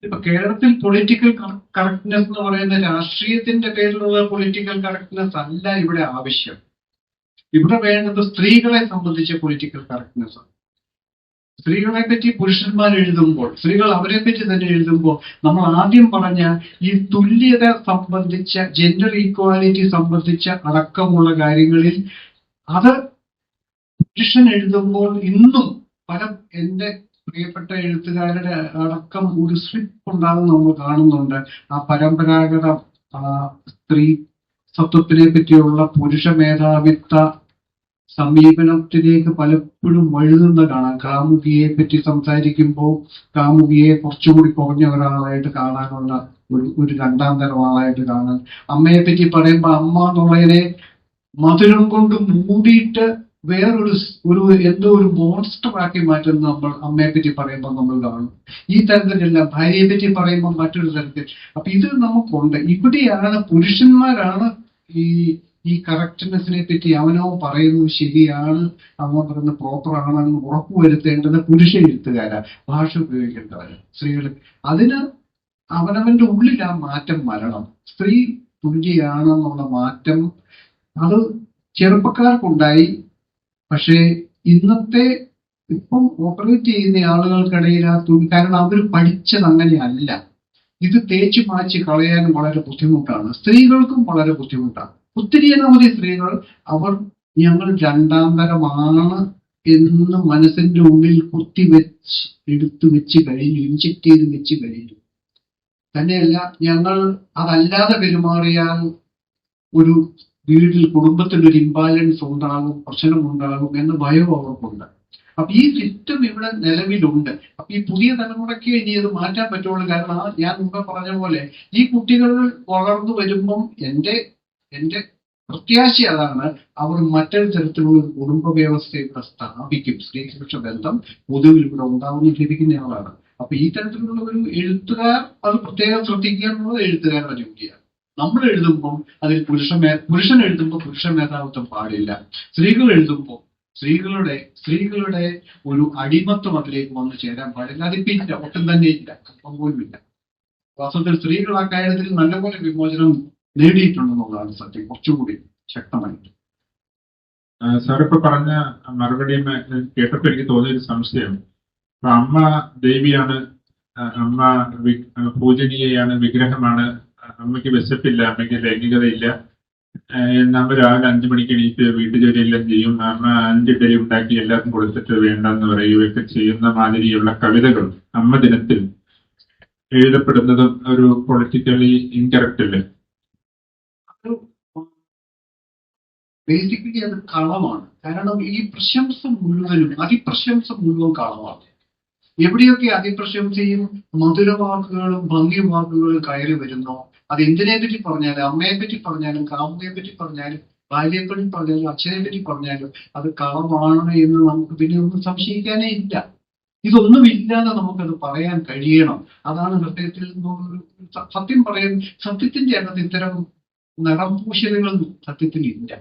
ഇപ്പൊ കേരളത്തിൽ പൊളിറ്റിക്കൽ കറക്റ്റ്നെസ് എന്ന് പറയുന്ന രാഷ്ട്രീയത്തിന്റെ പേരിലുള്ള പൊളിറ്റിക്കൽ കറക്റ്റ്നെസ് അല്ല ഇവിടെ ആവശ്യം. ഇവിടെ വേണ്ടത് സ്ത്രീകളെ സംബന്ധിച്ച പൊളിറ്റിക്കൽ കറക്റ്റ്നെസ് ആണ്. സ്ത്രീകളെ പറ്റി പുരുഷന്മാർ എഴുതുമ്പോൾ, സ്ത്രീകൾ അവരെ പറ്റി തന്നെ എഴുതുമ്പോൾ നമ്മൾ ആദ്യം പറഞ്ഞ ഈ തുല്യത സംബന്ധിച്ച, ജെൻഡർ ഈക്വാലിറ്റി സംബന്ധിച്ച അടക്കമുള്ള കാര്യങ്ങളിൽ അത് പുരുഷൻ എഴുതുമ്പോൾ ഇന്നും പല എന്റെ പ്രിയപ്പെട്ട എഴുത്തുകാരുടെ അടക്കം ഒരു സ്ലിപ്പ് ഉണ്ടാകും നമ്മൾ കാണുന്നുണ്ട്. ആ പരമ്പരാഗത സ്ത്രീ സത്വത്തിനെ പറ്റിയുള്ള പുരുഷ മേധാവിത്വ സമീപനത്തിലേക്ക് പലപ്പോഴും വഴുതുന്ന കാണാം. കാമുകിയെ പറ്റി സംസാരിക്കുമ്പോൾ കാമുകിയെ കുറച്ചുകൂടി കുറഞ്ഞ ഒരാളായിട്ട് കാണാനുള്ള ഒരു രണ്ടാം തരം ആളായിട്ട് കാണാൻ, അമ്മയെ പറ്റി പറയുമ്പോൾ അമ്മ എന്നുള്ളതിനെ മധുരം കൊണ്ട് മൂടിയിട്ട് എന്തോ ഒരു മോൺസ്റ്റർ ആക്കി മാറ്റുന്ന നമ്മൾ അമ്മയെ പറ്റി പറയുമ്പോൾ നമ്മൾ കാണും. ഈ തരത്തിലല്ല ഭാര്യയെ പറ്റി പറയുമ്പോൾ മറ്റൊരു തരത്തിൽ. അപ്പൊ ഇത് നമുക്കുണ്ട്. ഇവിടെയാണ് പുരുഷന്മാരാണ് ഈ കറക്റ്റ്നെസ്സിനെ പറ്റി അവനോ പറയുന്നത് ശരിയാണ്, അവൻ പറയുന്നത് പ്രോപ്പർ ആണെന്ന് ഉറപ്പുവരുത്തേണ്ടത് പുരുഷ എഴുത്തുകാരാ, ഭാഷ ഉപയോഗിക്കേണ്ടവര്. സ്ത്രീകൾ അതിന് അവനവന്റെ ഉള്ളിൽ ആ മാറ്റം വരണം. സ്ത്രീ തുല്യയാണെന്നുള്ള മാറ്റം അത് ചെറുപ്പക്കാർക്കുണ്ടായി. പക്ഷേ ഇന്നത്തെ ഇപ്പം ഓപ്പറേറ്റ് ചെയ്യുന്ന ആളുകൾക്കിടയിൽ കാരണം അവർ പഠിച്ചത് അങ്ങനെയല്ല. ഇത് തേച്ചു മാച്ച് കളയാൻ വളരെ ബുദ്ധിമുട്ടാണ്. സ്ത്രീകൾക്കും വളരെ ബുദ്ധിമുട്ടാണ്. ഒത്തിരിയനവധി സ്ത്രീകൾ ഞങ്ങൾ രണ്ടാം തരമാണ് എന്ന് മനസ്സിന്റെ ഉള്ളിൽ എടുത്തു വെച്ച് കഴിഞ്ഞു, ഇൻജെക്ട് ചെയ്ത് വെച്ച് കഴിഞ്ഞു. തന്നെയല്ല, ഞങ്ങൾ അതല്ലാതെ പെരുമാറിയാൽ ഒരു വീട്ടിൽ കുടുംബത്തിൽ ഒരു ഇംബാലൻസ് ഉണ്ടാകും, പ്രശ്നമുണ്ടാകും എന്ന ഭയം അവർക്കുണ്ട്. അപ്പൊ ഈ സിസ്റ്റം ഇവിടെ നിലവിലുണ്ട്. അപ്പൊ ഈ പുതിയ തലമുറയ്ക്ക് ഇനി അത് മാറ്റാൻ പറ്റുള്ളൂ. കാരണം ഞാൻ മുമ്പ് പറഞ്ഞ പോലെ ഈ കുട്ടികൾ വളർന്നു വരുമ്പം എന്റെ പ്രത്യാശ അതാണ്, അവർ മറ്റൊരു തരത്തിലുള്ള ഒരു കുടുംബ വ്യവസ്ഥ ഇവിടെ സ്ഥാപിക്കും. സ്ത്രീ പുരുഷ ബന്ധം പൊതുവിൽ ഇവിടെ ഉണ്ടാവുന്ന ലഭിക്കുന്നയാളാണ്. അപ്പൊ ഈ തരത്തിലുള്ള ഒരു എഴുത്തുകാർ അത് പ്രത്യേകം ശ്രദ്ധിക്കുക എന്നുള്ളത് എഴുത്തുകാരുടെ ജോലിയാണ്. നമ്മൾ എഴുതുമ്പോൾ അതിൽ പുരുഷൻ എഴുതുമ്പോൾ പുരുഷ മേധാവിത്വം പാടില്ല. സ്ത്രീകൾ എഴുതുമ്പോൾ സ്ത്രീകളുടെ ഒരു അടിമത്വം അതിലേക്ക് വന്നു ചേരാൻ പാടില്ല. അതിപ്പോ ഇല്ല, ഒട്ടും തന്നെ ഇല്ല, അല്പം പോലും ഇല്ല. വാസ്തവത്തിൽ സ്ത്രീകൾ ആ കാര്യത്തിൽ നല്ലപോലെ വിമോചനം നേടിയിട്ടുണ്ടെന്നുള്ളതാണ് സത്യം, കുറച്ചുകൂടി ശക്തമായിട്ട്. സാർ ഇപ്പൊ പറഞ്ഞ മറുപടി കേട്ടപ്പോ എനിക്ക് തോന്നിയൊരു സംശയം. അപ്പൊ അമ്മ ദേവിയാണ്, അമ്മ പൂജനീയയാണ്, വിഗ്രഹമാണ്, അമ്മയ്ക്ക് വിശപ്പില്ല, അമ്മയ്ക്ക് ലൈംഗികതയില്ല, നമ്മൾ രാവിലെ 5 മണിക്ക് എണീറ്റ് വീട്ടുജോലിയെല്ലാം ചെയ്യും, അമ്മ 5 ഇഡലി ഉണ്ടാക്കി എല്ലാവർക്കും കൊടുത്തിട്ട് വേണ്ടെന്ന് പറയുകയൊക്കെ ചെയ്യുന്ന മാതിരിയുള്ള കവിതകൾ അമ്മ ദിനത്തിൽ എഴുതപ്പെടുന്നതും ഒരു പൊളിറ്റിക്കലി ഇൻകറക്റ്റ് അല്ലേ? ബേസിക്കലി അത് കളവാണ്. കാരണം ഈ അതിപ്രശംസ മുഴുവൻ കളവാണ്. എവിടെയൊക്കെ അതിപ്രശംസയും മധുരവാക്കുകളും ഭംഗിവാക്കുകളും കയറി വരുന്നോ, അത് എന്തിനെ പറ്റി പറഞ്ഞാലും, അമ്മയെ പറ്റി പറഞ്ഞാലും, കാമുകയെ പറ്റി പറഞ്ഞാലും, ഭാര്യയെ പറ്റി പറഞ്ഞാലും, അച്ഛനെ പറ്റി പറഞ്ഞാലും അത് കളവാണ് എന്ന് നമുക്ക് പിന്നെ ഒന്നും സംശയിക്കാനേ ഇല്ല. ഇതൊന്നും ഇല്ലാതെ നമുക്കത് പറയാൻ കഴിയണം. അതാണ് ഹൃദയത്തിൽ നിന്നൊരു സത്യം പറയാൻ. സത്യത്തിന്റെ അകത്ത് ഇത്തരം നിറംപൂശലുകൾ സത്യത്തിൽ ഇല്ല.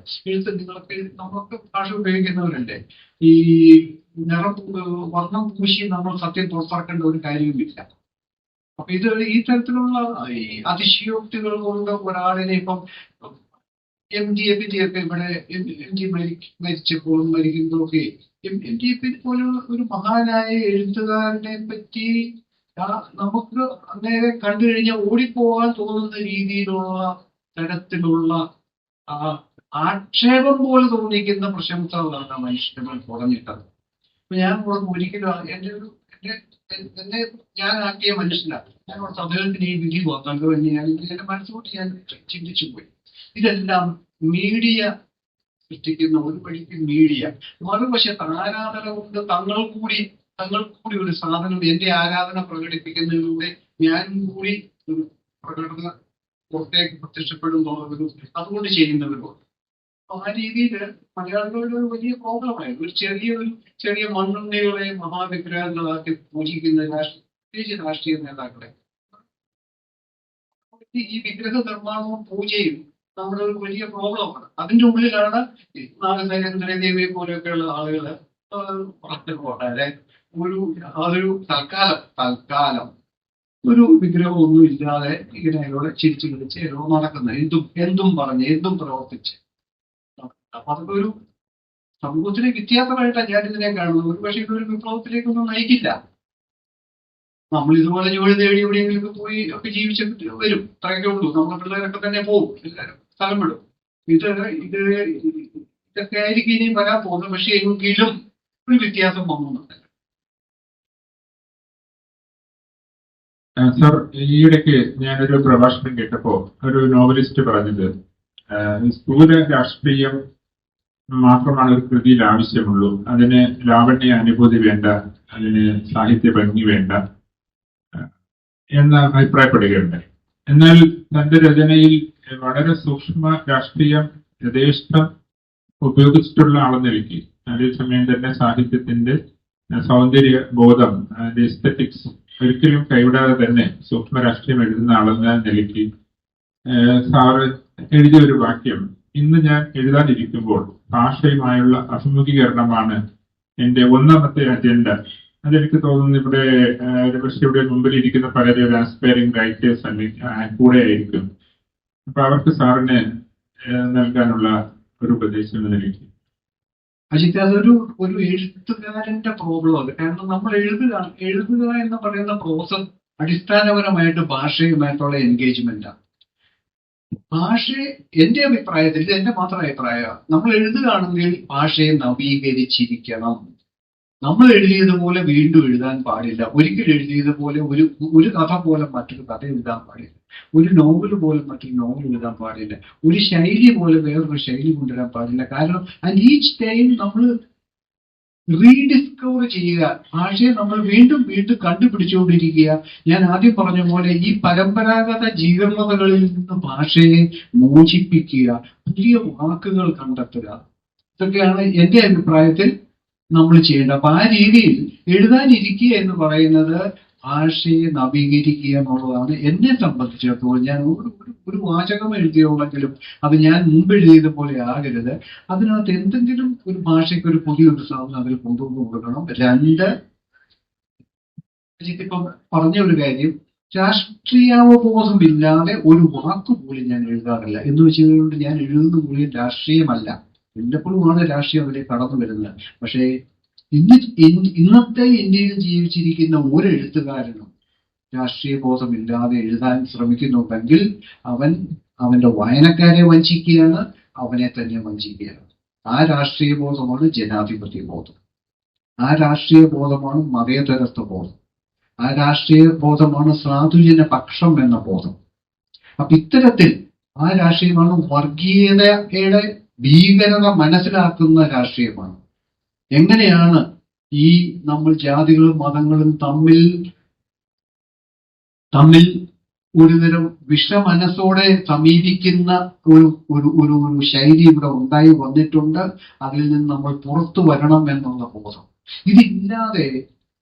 നമ്മളൊക്കെ ഭാഷ ഉപയോഗിക്കുന്നവരല്ലേ. ഈ വർണ്ണം പൂശി നമ്മൾ സത്യം പുറത്തിറക്കേണ്ട ഒരു കാര്യവുമില്ല. അപ്പൊ ഇത് ഈ തരത്തിലുള്ള ഈ അതിശയോക്തികൾ കൊണ്ട് ഒരാളിനെ ഇപ്പം MG-യെ പറ്റിയൊക്കെ ഇവിടെ MG മരിച്ചപ്പോഴും മരിക്കുന്നതൊക്കെ MG പോലെ ഒരു മഹാനായ എഴുത്തുകാരനെ പറ്റി നമുക്ക് അങ്ങനെ കണ്ടു കഴിഞ്ഞാൽ ഓടിപ്പോകാൻ തോന്നുന്ന രീതിയിലുള്ള തരത്തിലുള്ള ആക്ഷേപം പോലെ തോന്നിക്കുന്ന പ്രശംസകളാണ് മനുഷ്യர்கள் കുറഞ്ഞിട്ടത്. അപ്പൊ ഞാൻ ഒരിക്കലും എന്നെ ഞാൻ ആക്കിയ മനുഷ്യനാണ്. ഞാൻ അദ്ദേഹത്തിന് ഈ വിധി വന്നല്ലോ എന്ന് ഞാൻ എന്റെ മനസ്സുകൊണ്ട് ഞാൻ ചിന്തിച്ചു പോയി. ഇതെല്ലാം മീഡിയ സൃഷ്ടിക്കുന്ന ഒരു വഴിക്ക് മീഡിയ, മറുവശത്ത് ആരാധന കൊണ്ട് തങ്ങൾ കൂടി ഒരു സാധനം എന്റെ ആരാധന പ്രകടിപ്പിക്കുന്നതിലൂടെ ഞാനും കൂടി ഒരു പ്രകടന പുറത്തേക്ക് പ്രത്യക്ഷപ്പെടുന്നവരും അതുകൊണ്ട് ചെയ്യുന്നവരും. ആ രീതിയിൽ മലയാളികളുടെ ഒരു വലിയ പ്രോബ്ലമായി ഒരു ചെറിയ മണ്ണുണ്ണികളെ മഹാവിഗ്രഹങ്ങളാക്കി പൂജിക്കുന്ന രാഷ്ട്രീയ നേതാക്കളെ. ഈ വിഗ്രഹ നിർമ്മാണവും പൂജയും നമ്മുടെ ഒരു വലിയ പ്രോബ്ലമാണ്. അതിന്റെ ഉള്ളിലാണ് നാഗസേനേന്ദ്രദേവിയെ പോലെയൊക്കെയുള്ള ആളുകള് പോട്ടെ അതൊരു തൽക്കാലം ഒരു വിഗ്രഹമൊന്നും ഇല്ലാതെ ഇങ്ങനെ അതിലൂടെ ചിരിച്ചു കളിച്ച് ഏതോ നടക്കുന്നത്, എന്തും പറഞ്ഞ് എന്തും പ്രവർത്തിച്ച്. അപ്പൊ അതൊക്കെ ഒരു സമൂഹത്തിലെ വ്യത്യാസമായിട്ടാണ് ഞാൻ ഇതിനെ കാണുന്നത്. ഒരു പക്ഷേ ഇതൊരു വിപ്ലവത്തിലേക്കൊന്നും നയിക്കില്ല. നമ്മൾ ഇതുപോലെ ജോലി നേടി എവിടെയെങ്കിലും പോയി ഒക്കെ ജീവിച്ചിട്ട് വരും, അത്രയൊക്കെ ഉള്ളൂ. നമ്മുടെ പിള്ളേരൊക്കെ തന്നെ പോകും, എല്ലാവരും സ്ഥലം വിടും. ഇതൊക്കെ ആയിരിക്കും ഇനിയും വരാൻ പോകുന്നത്. പക്ഷെ എങ്കിലും ഒരു വ്യത്യാസം വന്നുണ്ട്. സർ, ഈയിടയ്ക്ക് ഞാനൊരു പ്രഭാഷണം കേട്ടപ്പോ ഒരു നോവലിസ്റ്റ് പറഞ്ഞത് സ്ഥൂല രാഷ്ട്രീയം മാത്രമാണ് ഒരു കൃതിയിൽ ആവശ്യമുള്ളൂ, അതിന് ലാവണ്യ അനുഭൂതി വേണ്ട, അതിന് സാഹിത്യ ഭംഗി വേണ്ട എന്ന് അഭിപ്രായപ്പെടുകയുണ്ടായി. എന്നാൽ തന്റെ രചനയിൽ വളരെ സൂക്ഷ്മ രാഷ്ട്രീയം യഥേഷ്ടം ഉപയോഗിച്ചിട്ടുള്ള ആളെന്നിരിക്കെ അതേസമയം തന്നെ സാഹിത്യത്തിന്റെ സൗന്ദര്യ ബോധം, അതിന്റെ എസ്തെറ്റിക്സ് ഒരിക്കലും കൈവിടാതെ തന്നെ സൂക്ഷ്മ രാഷ്ട്രീയം എഴുതുന്ന ആളെന്ന നിലയ്ക്ക് സാറ് എഴുതിയ ഒരു വാക്യം, ഇന്ന് ഞാൻ എഴുതാനിരിക്കുമ്പോൾ ഭാഷയുമായുള്ള അഭിമുഖീകരണമാണ് എന്റെ ഒന്നാമത്തെ അജണ്ട. അതെനിക്ക് തോന്നുന്നു ഇവിടെ പക്ഷെ ഇവിടെ മുമ്പിൽ ഇരിക്കുന്ന പലരും ആസ്പയറിംഗ് റൈറ്റേഴ്സ് അല്ലെങ്കിൽ കൂടെ ആയിരിക്കും. അപ്പൊ അവർക്ക് സാറിന് നൽകാനുള്ള ഒരു ഉപദേശം എന്ന നിലയ്ക്ക്. അജിത്ത്, അതൊരു എഴുത്തുകാരന്റെ പ്രോബ്ലമാണ്. കാരണം നമ്മൾ എഴുതുക എന്ന് പറയുന്ന പ്രോസസ് അടിസ്ഥാനപരമായിട്ട് ഭാഷയുമായിട്ടുള്ള എൻഗേജ്മെന്റാണ്. എന്റെ അഭിപ്രായത്തിൽ, ഇത് എന്റെ മാത്രം അഭിപ്രായമാണ്, നമ്മൾ എഴുതുകയാണെങ്കിൽ ഭാഷയെ നവീകരിച്ചിരിക്കണം. നമ്മൾ എഴുതിയതുപോലെ വീണ്ടും എഴുതാൻ പാടില്ല. ഒരിക്കൽ എഴുതിയതുപോലെ ഒരു കഥ പോലെ മറ്റൊരു കഥ എഴുതാൻ പാടില്ല. ഒരു നോവൽ പോലെ മറ്റൊരു നോവൽ എഴുതാൻ പാടില്ല. ഒരു ശൈലി പോലെ വേറൊരു ശൈലി കൊണ്ടുവരാൻ പാടില്ല. കാരണം ഈച്ച് ടൈം നമ്മൾ റീഡിസ്കവർ ചെയ്യുക. ഭാഷയെ നമ്മൾ വീണ്ടും വീണ്ടും കണ്ടുപിടിച്ചുകൊണ്ടിരിക്കുക. ഞാൻ ആദ്യം പറഞ്ഞ പോലെ ഈ പരമ്പരാഗത ജീർണതകളിൽ നിന്ന് ഭാഷയെ മോചിപ്പിക്കുക, പുതിയ വാക്കുകൾ കണ്ടെത്തുക. ഇതൊക്കെയാണ് എന്റെ അഭിപ്രായത്തിൽ നമ്മൾ ചെയ്യേണ്ടത്. അപ്പൊ ആ രീതിയിൽ എഴുതാനിരിക്കുക എന്ന് പറയുന്നത് ഭാഷയെ നവീകരിക്കുക എന്നുള്ളതാണ്. എന്നെ സംബന്ധിച്ചിടത്തോളം ഞാൻ ഒരു വാചകം എഴുതിയുള്ളെങ്കിലും അത് ഞാൻ മുമ്പ് എഴുതിയതുപോലെ ആകരുത്. അതിനകത്ത് എന്തെങ്കിലും ഒരു ഭാഷയ്ക്ക് ഒരു പുതിയൊരു സാധനം അതിൽ കൊണ്ടുവന്ന് കൊടുക്കണം. രണ്ട്, ഇപ്പം പറഞ്ഞ ഒരു കാര്യം, രാഷ്ട്രീയാവബോധമില്ലാതെ ഒരു വാക്ക് പോലും ഞാൻ എഴുതാറില്ല. എന്ന് വെച്ചുകൊണ്ട് ഞാൻ എഴുതുന്ന പോലും രാഷ്ട്രീയമല്ല. എല്ലപ്പോഴുമാണ് രാഷ്ട്രീയം അതിലേക്ക് കടന്നു വരുന്നത്. പക്ഷേ ഇന്നത്തെ ഇന്ത്യയിൽ ജീവിച്ചിരിക്കുന്ന ഒരു എഴുത്തുകാരനും രാഷ്ട്രീയ ബോധമില്ലാതെ എഴുതാൻ ശ്രമിക്കുന്നുണ്ടെങ്കിൽ അവന്റെ വായനക്കാരെ വഞ്ചിക്കുകയാണ്, അവനെ തന്നെ വഞ്ചിക്കുകയാണ്. ആ രാഷ്ട്രീയ ബോധമാണ് ജനാധിപത്യ ബോധം. ആ രാഷ്ട്രീയ ബോധമാണ് മതേതരത്വ ബോധം. ആ രാഷ്ട്രീയ ബോധമാണ് സാധുജന പക്ഷം എന്ന ബോധം. അപ്പൊ ഇത്തരത്തിൽ ആ രാഷ്ട്രീയമാണ് വർഗീയതയുടെ ഭീകരത മനസ്സിലാക്കുന്ന രാഷ്ട്രീയമാണ്. എങ്ങനെയാണ് ഈ നമ്മൾ ജാതികളും മതങ്ങളും തമ്മിൽ ഒരുതരം വിഷമനസ്സോടെ സമീപിക്കുന്ന ഒരു ശൈലി ഇവിടെ ഉണ്ടായി വന്നിട്ടുണ്ട്. അതിൽ നിന്ന് നമ്മൾ പുറത്തു വരണം എന്നുള്ള ബോധം. ഇതില്ലാതെ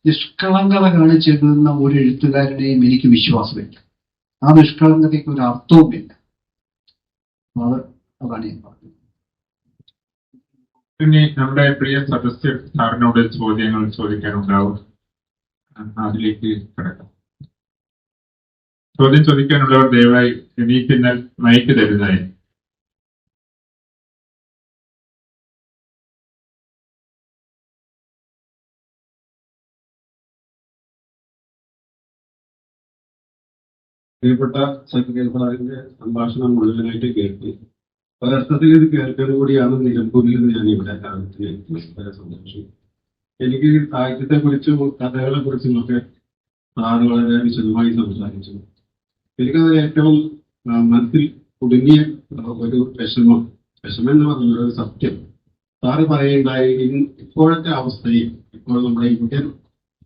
നിഷ്കളങ്കത കാണിച്ചെഴുതുന്ന ഒരു എഴുത്തുകാരനെയും എനിക്ക് വിശ്വാസമില്ല. ആ നിഷ്കളങ്കതയ്ക്ക് ഒരു അർത്ഥവുമില്ല. അതാണ് ഞാൻ പറഞ്ഞത്. ഇനി നമ്മുടെ പ്രിയ സദസ്യർ സാറിനോട് ചോദ്യങ്ങൾ ചോദിക്കാനുണ്ടാവും. അതിലേക്ക് കിടക്കാം. ചോദ്യം ചോദിക്കാനുള്ളവർ ദയവായി എണീറ്റിനാൽ മൈക്ക് തരുന്നതായി. പ്രിയപ്പെട്ട സെക്രട്ടറി സാറിന്റെ സംഭാഷണം മുഴുവനായിട്ട് കേട്ടു. ഒരർത്ഥത്തിൽ ഇത് കേൾക്കാൻ കൂടിയാണ് നിലമ്പൂരിൽ നിന്ന് ഞാൻ ഇവിടെ വളരെ സന്തോഷം. എനിക്ക് സാഹിത്യത്തെ കുറിച്ചും കഥകളെ കുറിച്ചുമൊക്കെ സാറ് വളരെ വിശദമായി സംസാരിച്ചു. എനിക്കത് ഏറ്റവും മനസ്സിൽ കുടുങ്ങിയ ഒരു വിഷമം എന്ന് പറഞ്ഞ ഒരു സത്യം സാറ് പറയുണ്ടായി. ഇപ്പോഴത്തെ അവസ്ഥയിൽ, ഇപ്പോൾ നമ്മുടെ ഇന്ത്യൻ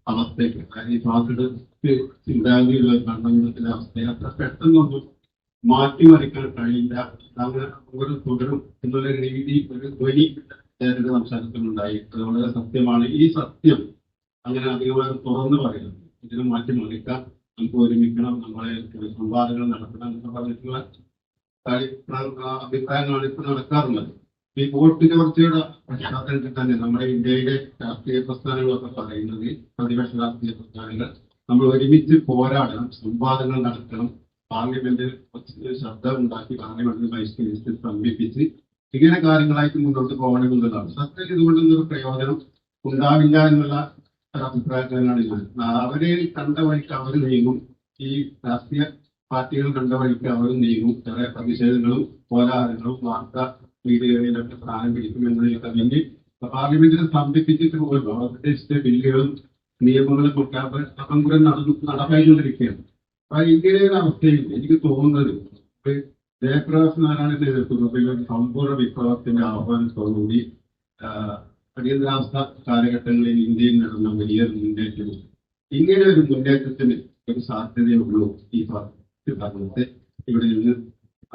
അവസ്ഥയ്ക്ക്, ഈ സ്വാതന്ത്ര്യ ചിന്താഗതിയുള്ള ഭരണകൂടത്തിന്റെ അവസ്ഥയെ അത്ര പെട്ടെന്നൊന്നും മാറ്റിമറിക്കാൻ കഴിയില്ല. അങ്ങനെ ഒരു തുടരും എന്നുള്ള രീതി ഒരു ധ്വനി നേരത്തെ സംസാരത്തിലുണ്ടായി. അത് വളരെ സത്യമാണ്. ഈ സത്യം അങ്ങനെ അധികമായി തുറന്നു പറയുന്നത്. ഇതിനെ മാറ്റിമറിക്കാൻ നമുക്ക് ഒരുമിക്കണം, നമ്മളെ സംവാദങ്ങൾ നടത്തണം എന്ന് പറഞ്ഞിട്ടുള്ള അഭിപ്രായങ്ങളാണ് ഇപ്പോൾ നടക്കാറുള്ളത്. ഈ വോട്ട് ചോർച്ചയുടെ പശ്ചാത്തലത്തിൽ തന്നെ നമ്മുടെ ഇന്ത്യയിലെ രാഷ്ട്രീയ പ്രസ്ഥാനങ്ങളൊക്കെ പറയുന്നത്, പ്രതിപക്ഷ രാഷ്ട്രീയ പ്രസ്ഥാനങ്ങൾ നമ്മൾ ഒരുമിച്ച് പോരാടണം, സംവാദങ്ങൾ നടത്തണം, പാർലമെന്റിൽ ശബ്ദം ഉണ്ടാക്കി പാർലമെന്റിൽ ബഹിഷ്കരിച്ച് സ്തംഭിപ്പിച്ച് ഇങ്ങനെ കാര്യങ്ങളായിട്ട് മുന്നോട്ട് പോകണമെന്നുള്ളതാണ്. സത്യത്തിൽ ഇതുകൊണ്ടൊന്നൊരു പ്രയോജനം ഉണ്ടാവില്ല എന്നുള്ള ഒരു അഭിപ്രായക്കാരനാണ് ഞാൻ. അവരെ കണ്ട വഴിക്ക് അവർ നീങ്ങും, ഈ രാഷ്ട്രീയ പാർട്ടികൾ കണ്ട വഴിക്ക് അവർ നീങ്ങും. ചില പ്രതിഷേധങ്ങളും പോരാട്ടങ്ങളും വാർത്താ മീഡിയകളിലൊക്കെ സ്ഥാനം പിടിക്കും എന്നതിനൊക്കെ വേണ്ടി പാർലമെന്റിനെ സ്തംഭിപ്പിച്ചിട്ട് പോകുമ്പോൾ അവരുടെ ബില്ലുകളും നിയമങ്ങളും ഒക്കെ അപങ്കുരം നടപ്പായിക്കൊണ്ടിരിക്കുകയാണ്. അപ്പൊ ഇങ്ങനെ ഒരു അവസ്ഥയിൽ എനിക്ക് തോന്നുന്നത് ജയപ്രകാശ് നാരായണന്റെ നേതൃത്വത്തിൽ സമ്പൂർണ്ണ വിപ്ലവത്തിന്റെ ആഹ്വാനത്തോടുകൂടി അടിയന്തരാവസ്ഥ കാലഘട്ടങ്ങളിൽ ഇന്ത്യയിൽ നടന്ന വലിയ മുന്നേറ്റവും, ഇങ്ങനെ ഒരു മുന്നേറ്റത്തിന് ഒരു സാധ്യതയുള്ളൂ ഈ ഭരണത്തെ ഇവിടെ നിന്ന്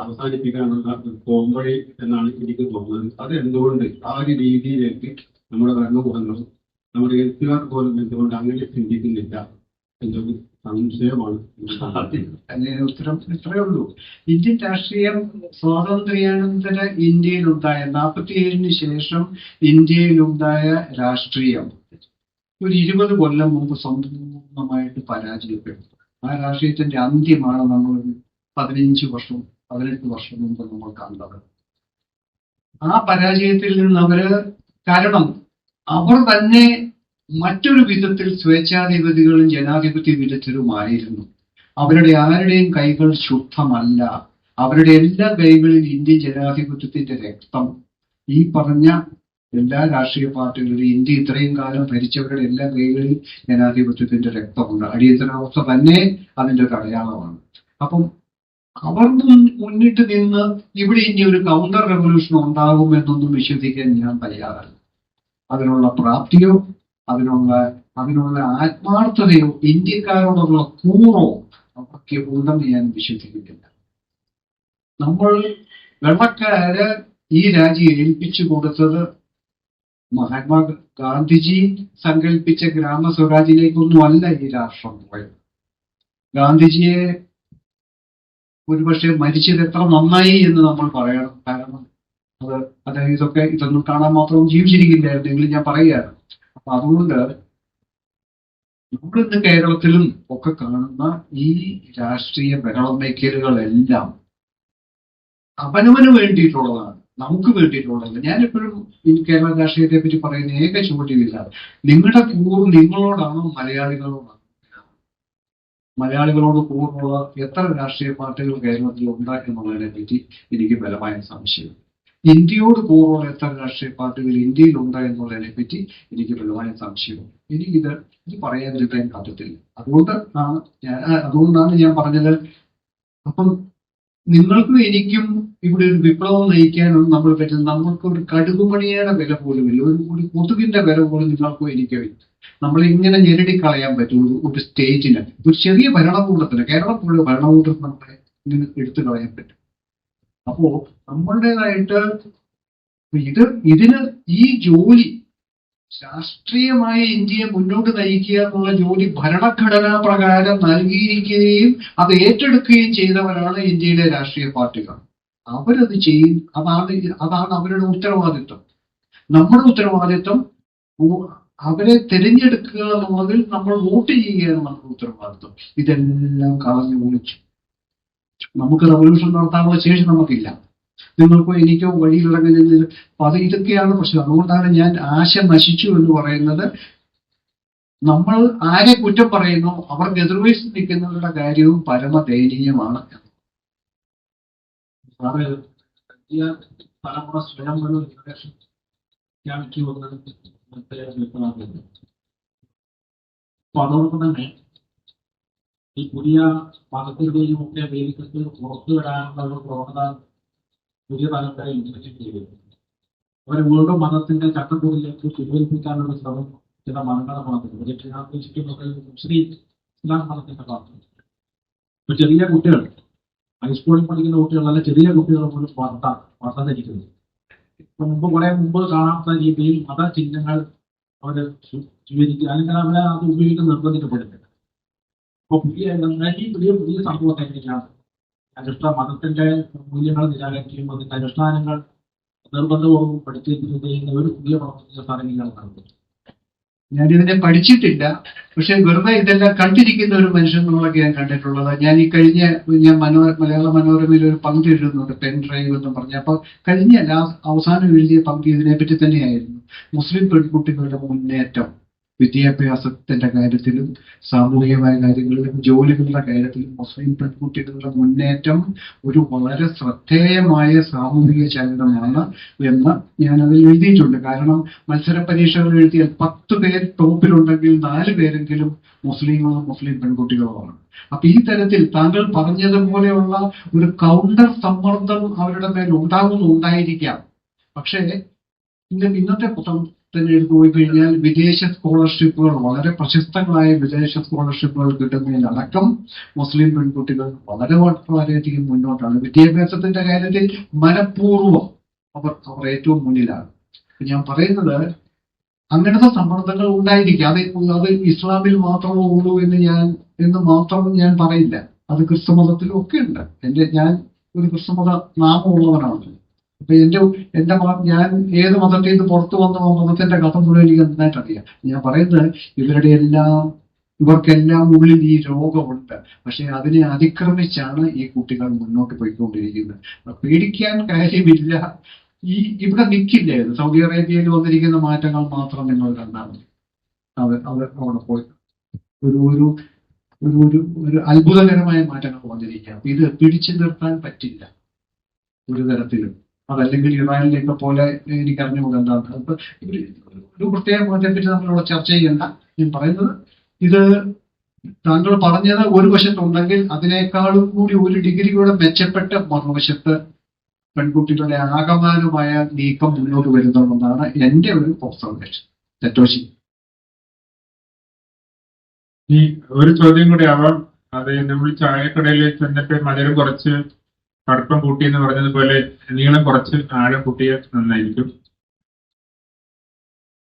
അവസാനിപ്പിക്കാനുള്ള ഒരു പോംവഴി എന്നാണ് എനിക്ക് തോന്നുന്നത്. അത് എന്തുകൊണ്ട് ആ ഒരു രീതിയിലേക്ക് നമ്മുടെ ഭരണകൂടങ്ങളും നമ്മുടെ എഴുത്തുകാർ പോലും എന്തുകൊണ്ട് അങ്ങനെ ചിന്തിക്കുന്നില്ല എന്നൊരു സംശയമാണ്. അതിന് ഉത്തരം ഇത്രയേ ഉള്ളൂ. ഇന്ത്യൻ രാഷ്ട്രീയം സ്വാതന്ത്ര്യാനന്തര ഇന്ത്യയിലുണ്ടായ 47-ന് ശേഷം ഇന്ത്യയിലുണ്ടായ രാഷ്ട്രീയം ഒരു 20 കൊല്ലം മുമ്പ് സമ്പൂർണ്ണമായിട്ട് പരാജയപ്പെട്ടു. ആ രാഷ്ട്രീയത്തിന്റെ അന്ത്യമാണ് നമ്മൾ 18 വർഷം മുമ്പ് നമ്മൾ കണ്ടത്. ആ പരാജയത്തിൽ നിന്ന് കാരണം അവർ തന്നെ മറ്റൊരു വിധത്തിൽ സ്വേച്ഛാധിപതികളും ജനാധിപത്യ വിരുദ്ധരുമായിരുന്നു. അവരുടെ ആരുടെയും കൈകൾ ശുദ്ധമല്ല. അവരുടെ എല്ലാ കൈകളിൽ ഇന്ത്യൻ ജനാധിപത്യത്തിന്റെ രക്തം, ഈ പറഞ്ഞ എല്ലാ രാഷ്ട്രീയ പാർട്ടികളുടെ ഇന്ത്യ ഇത്രയും കാലം ഭരിച്ചവരുടെ എല്ലാ കൈകളിൽ ജനാധിപത്യത്തിന്റെ രക്തമുണ്ട്. അടിയന്തരാവസ്ഥ തന്നെ അതിന്റെ ഒരു അടയാളമാണ്. അപ്പം അവർ മുന്നിട്ട് നിന്ന് ഇവിടെ ഇനി ഒരു കൗണ്ടർ റെവല്യൂഷൻ ഉണ്ടാകുമെന്നൊന്നും വിശ്വസിക്കാൻ ഞാൻ തയ്യാറല്ല. അതിനുള്ള പ്രാപ്തിയോ അതിനുള്ള ആത്മാർത്ഥതയോ ഇന്ത്യക്കാരോടുള്ള കൂറോ അവർക്ക് ഉണ്ടെന്ന് ഞാൻ വിശ്വസിക്കുന്നില്ല. നമ്മൾ വെള്ളക്കാര് ഈ രാജ്യം ഏൽപ്പിച്ചു കൊടുത്തത് മഹാത്മാ ഗാന്ധിജി സങ്കല്പിച്ച ഗ്രാമസ്വരാജിലേക്കൊന്നും അല്ല ഈ രാഷ്ട്രം പോയത്. ഗാന്ധിജിയെ ഒരുപക്ഷെ മരിച്ചത് എത്ര നന്നായി എന്ന് നമ്മൾ പറയണം. കാരണം അദ്ദേഹം ഇതൊന്നും കാണാൻ മാത്രം ജീവിച്ചിരിക്കില്ലായിരുന്നെങ്കിലും ഞാൻ പറയുകയാണ്. അപ്പൊ അതുകൊണ്ട് നമ്മളിന്ന് കേരളത്തിലും ഒക്കെ കാണുന്ന ഈ രാഷ്ട്രീയ ബഹളമേഖലകളെല്ലാം അവനവന് വേണ്ടിയിട്ടുള്ളതാണ്, നമുക്ക് വേണ്ടിയിട്ടുള്ളതല്ല. ഞാനെപ്പോഴും ഈ കേരള രാഷ്ട്രീയത്തെ പറ്റി പറയുന്ന ഏക ചോദ്യമില്ല, നിങ്ങളുടെ കൂറ് നിങ്ങളോടാണോ മലയാളികളോടാണോ? മലയാളികളോട് കൂറുള്ള എത്ര രാഷ്ട്രീയ പാർട്ടികൾ കേരളത്തിൽ ഉണ്ട് എന്നുള്ളതിനെ പറ്റി എനിക്ക് ബലമായ സംശയം. ഇന്ത്യയോട് കൂറുള്ള എത്ര രാഷ്ട്രീയ പാർട്ടികൾ ഇന്ത്യയിൽ ഉണ്ട് എന്നുള്ളതിനെ പറ്റി എനിക്ക് ബലമായ സംശയവും. ഇത് പറയാതിരിക്കാൻ പറ്റത്തില്ല. അതുകൊണ്ടാണ് ഞാൻ പറഞ്ഞത്. അപ്പം നിങ്ങൾക്കും എനിക്കും ഇവിടെ ഒരു വിപ്ലവം നയിക്കാനൊന്നും നമ്മൾ പറ്റുന്നത്, നമ്മൾക്ക് ഒരു കടുകുമണിയുടെ വില പോലും ഇല്ല, ഒരു കൊതുകിന്റെ വില പോലും നിങ്ങൾക്കും എനിക്കോ ഇല്ല. നമ്മൾ ഇങ്ങനെ ഞെരടിക്കളയാൻ പറ്റും ഒരു സ്റ്റേറ്റിന്, ഒരു ചെറിയ ഭരണകൂടത്തിന്, കേരളം പോലുള്ള ഭരണകൂടത്തിന് നമ്മളെ ഇങ്ങനെ എടുത്തു കളയാൻ പറ്റും. അപ്പോ നമ്മളുടേതായിട്ട് ഇതിന് ഈ ജോലി ശാസ്ത്രീയമായ ഇന്ത്യയെ മുന്നോട്ട് നയിക്കുക എന്നുള്ള ജോലി ഭരണഘടനാ പ്രകാരം നൽകിയിരിക്കുകയും അത് ഏറ്റെടുക്കുകയും ചെയ്തവരാണ് ഇന്ത്യയിലെ രാഷ്ട്രീയ പാർട്ടികൾ. അവരത് ചെയ്യും. അതാണ് അവരുടെ ഉത്തരവാദിത്വം. നമ്മുടെ ഉത്തരവാദിത്വം അവരെ തിരഞ്ഞെടുക്കുക എന്നുള്ളതിൽ നമ്മൾ വോട്ട് ചെയ്യുകയാണ് നമ്മുടെ ഉത്തരവാദിത്വം. ഇതെല്ലാം കളഞ്ഞു വിളിച്ചു. നമുക്ക് റവല്യൂഷൻ നടത്താനുള്ള ശേഷി നമുക്കില്ല, നിങ്ങൾക്കോ എനിക്കോ വഴിയിലിറങ്ങുന്നതിൽ. അപ്പൊ ഇതൊക്കെയാണ് പ്രശ്നം. അതുകൊണ്ടാണ് ഞാൻ ആശ നശിച്ചു എന്ന് പറയുന്നത്. നമ്മൾ ആരെ കുറ്റം പറയുന്നു അവർക്ക് എതിർവശത്ത് നിൽക്കുന്നവരുടെ കാര്യവും പരമദയനീയമാണ്. തലമുറ സ്വയം ഒരു പ്രഖ്യാപിച്ചുവെന്ന് വ്യക്തമാക്കുന്നു. അപ്പൊ അതോടൊപ്പം തന്നെ ഈ പുതിയ മതത്തിന്റെയും ഒക്കെ വേദിക്കത്തിൽ പുറത്തു വരാനുള്ള ഒരു പ്രവണത പുതിയ തലമുറയിൽ ചെയ്തിരുന്നു. അവരെ വീണ്ടും മതത്തിന്റെ ചട്ടക്കൂടിലേക്ക് പിൻവലിപ്പിക്കാനുള്ള ശ്രമം ചില മതങ്ങളെ ഭാഗത്തുണ്ട്. പക്ഷേ ഞാൻ ഉദ്ദേശിക്കുന്നത് മുസ്ലിം ഇസ്ലാം മതത്തിന്റെ ഭാഗത്തുണ്ട്. ഇപ്പൊ ചെറിയ കുട്ടികൾ, ഹൈസ്കൂളിൽ പഠിക്കുന്ന കുട്ടികളല്ല, ചെറിയ കുട്ടികൾ പോലും വർദ്ധനിരിക്കുന്നത്. ഇപ്പൊ കുറെ മുമ്പ് കാണാത്ത രീതിയിൽ മതചിഹ്നങ്ങൾ അവര് സ്വീകരിക്കുക, അല്ലെങ്കിൽ അവരെ അത് ഉപയോഗിക്കാൻ നിർബന്ധിക്കപ്പെടുന്നുണ്ട്. അപ്പൊ പുതിയ സംഭവത്തെ എങ്ങനെയാണ് മതത്തിന്റെ മൂല്യങ്ങൾ നിരാകരിക്കുകയും അതിന്റെ അനുഷ്ഠാനങ്ങൾ നിർബന്ധപൂർവ്വം പഠിച്ചിരിക്കുന്ന ഒരു പുതിയ പ്രവർത്തന സ്ഥാനങ്ങളാണ് നടത്തുന്നത്. ഞാനിതിനെ പഠിച്ചിട്ടില്ല, പക്ഷെ വെറുതെ ഇതെല്ലാം കണ്ടിരിക്കുന്ന ഒരു മനുഷ്യൻ എന്നുള്ളതൊക്കെ ഞാൻ കണ്ടിട്ടുള്ളത്. ഞാൻ മലയാള മനോരമയിൽ ഒരു പങ്ക്തി എഴുതുന്നുണ്ട്, പെൻ ഡ്രൈവ് എന്ന് പറഞ്ഞ. അപ്പൊ അവസാനം എഴുതിയ പങ്ക്തി ഇതിനെപ്പറ്റി തന്നെയായിരുന്നു. മുസ്ലിം പെൺകുട്ടികളുടെ മുന്നേറ്റം വിദ്യാഭ്യാസത്തിന്റെ കാര്യത്തിലും സാമൂഹികമായ കാര്യങ്ങളിലും ജോലികളുടെ കാര്യത്തിലും മുസ്ലിം പെൺകുട്ടികളുടെ മുന്നേറ്റം ഒരു വളരെ ശ്രദ്ധേയമായ സാമൂഹിക ചലനമാണ് എന്ന് ഞാൻ അതിൽ എഴുതിയിട്ടുണ്ട്. കാരണം മത്സര പരീക്ഷകൾ എഴുതിയാൽ 10 പേർ ടോപ്പിലുണ്ടെങ്കിൽ 4 പേരെങ്കിലും മുസ്ലിങ്ങളും മുസ്ലിം പെൺകുട്ടികളുമാണ്. അപ്പൊ ഈ തരത്തിൽ താങ്കൾ പറഞ്ഞതുപോലെയുള്ള ഒരു കൗണ്ടർ സമ്മർദ്ദം അവരുടെ മേൽ ഉണ്ടായിരിക്കാം. പക്ഷേ ഇന്നത്തെ തന്നെ എടുത്തു പോയി കഴിഞ്ഞാൽ വിദേശ സ്കോളർഷിപ്പുകൾ, വളരെ പ്രശസ്തങ്ങളായ വിദേശ സ്കോളർഷിപ്പുകൾ കിട്ടുന്നതിലടക്കം മുസ്ലിം പെൺകുട്ടികൾ വളരെയധികം മുന്നോട്ടാണ്. വിദ്യാഭ്യാസത്തിന്റെ കാര്യത്തിൽ മനഃപൂർവ്വം അവർ ഏറ്റവും മുന്നിലാണ്. ഞാൻ പറയുന്നത് അങ്ങനത്തെ സമ്മർദ്ദങ്ങൾ ഉണ്ടായിരിക്കും. അത് ഇസ്ലാമിൽ മാത്രമേ ഉള്ളൂ എന്ന് മാത്രം ഞാൻ പറയില്ല. അത് ക്രിസ്തുമതത്തിലും ഒക്കെ ഉണ്ട്. ഞാൻ ഒരു ക്രിസ്തുമത നാമമുള്ളവനാണ്. അപ്പൊ ഞാൻ ഏത് മതത്തിൽ നിന്ന് പുറത്തു വന്ന മതത്തിന്റെ കഥ മുഴുവൻ എനിക്ക് നന്നായിട്ട് അറിയാം. ഞാൻ പറയുന്നത് ഇവർക്കെല്ലാം ഉള്ളിൽ ഈ രോഗമുണ്ട്. പക്ഷെ അതിനെ അതിക്രമിച്ചാണ് ഈ കുട്ടികൾ മുന്നോട്ട് പോയിക്കൊണ്ടിരിക്കുന്നത്. പേടിക്കാൻ കാര്യമില്ല. ഇവിടെ നിൽക്കില്ലേ, സൗദി അറേബ്യയിൽ വന്നിരിക്കുന്ന മാറ്റങ്ങൾ മാത്രം നിങ്ങൾ കണ്ടാൽ മതി. അവിടെ പോയി ഒരു അത്ഭുതകരമായ മാറ്റങ്ങൾ വന്നിരിക്കുക. അപ്പൊ ഇത് പിടിച്ചു നിർത്താൻ പറ്റില്ല ഒരു തരത്തിലും. അതല്ലെങ്കിൽ ഇറാനിലേക്ക് പോലെ എനിക്ക് അറിഞ്ഞുകൂടാ എന്താണ്. അപ്പൊ ഒരു പ്രത്യേക മതത്തെപ്പറ്റി നമ്മളിവിടെ ചർച്ച ചെയ്യണ്ട. ഞാൻ പറയുന്നത് ഇത് താങ്കൾ പറഞ്ഞത് ഒരു വശത്തുണ്ടെങ്കിൽ അതിനേക്കാളും കൂടി ഒരു ഡിഗ്രി കൂടെ മെച്ചപ്പെട്ട മറുവശത്ത് പെൺകുട്ടികളുടെ ആകമാനമായ നീക്കം മുന്നോട്ട് വരുന്നുണ്ടെന്നാണ് എന്റെ ഒരു ഒബ്സർവേഷൻ. തെറ്റോശി. ഈ ഒരു ചോദ്യം കൂടി ആവാം. അത് നമ്മൾ ചായക്കടയിൽ ചെന്നിട്ട് മധുരം കുറച്ച് കടുപ്പം കൂട്ടി എന്ന് പറഞ്ഞതുപോലെ നീളം കുറച്ച് ആഴം കൂട്ടിയാൽ നന്നായിരിക്കും.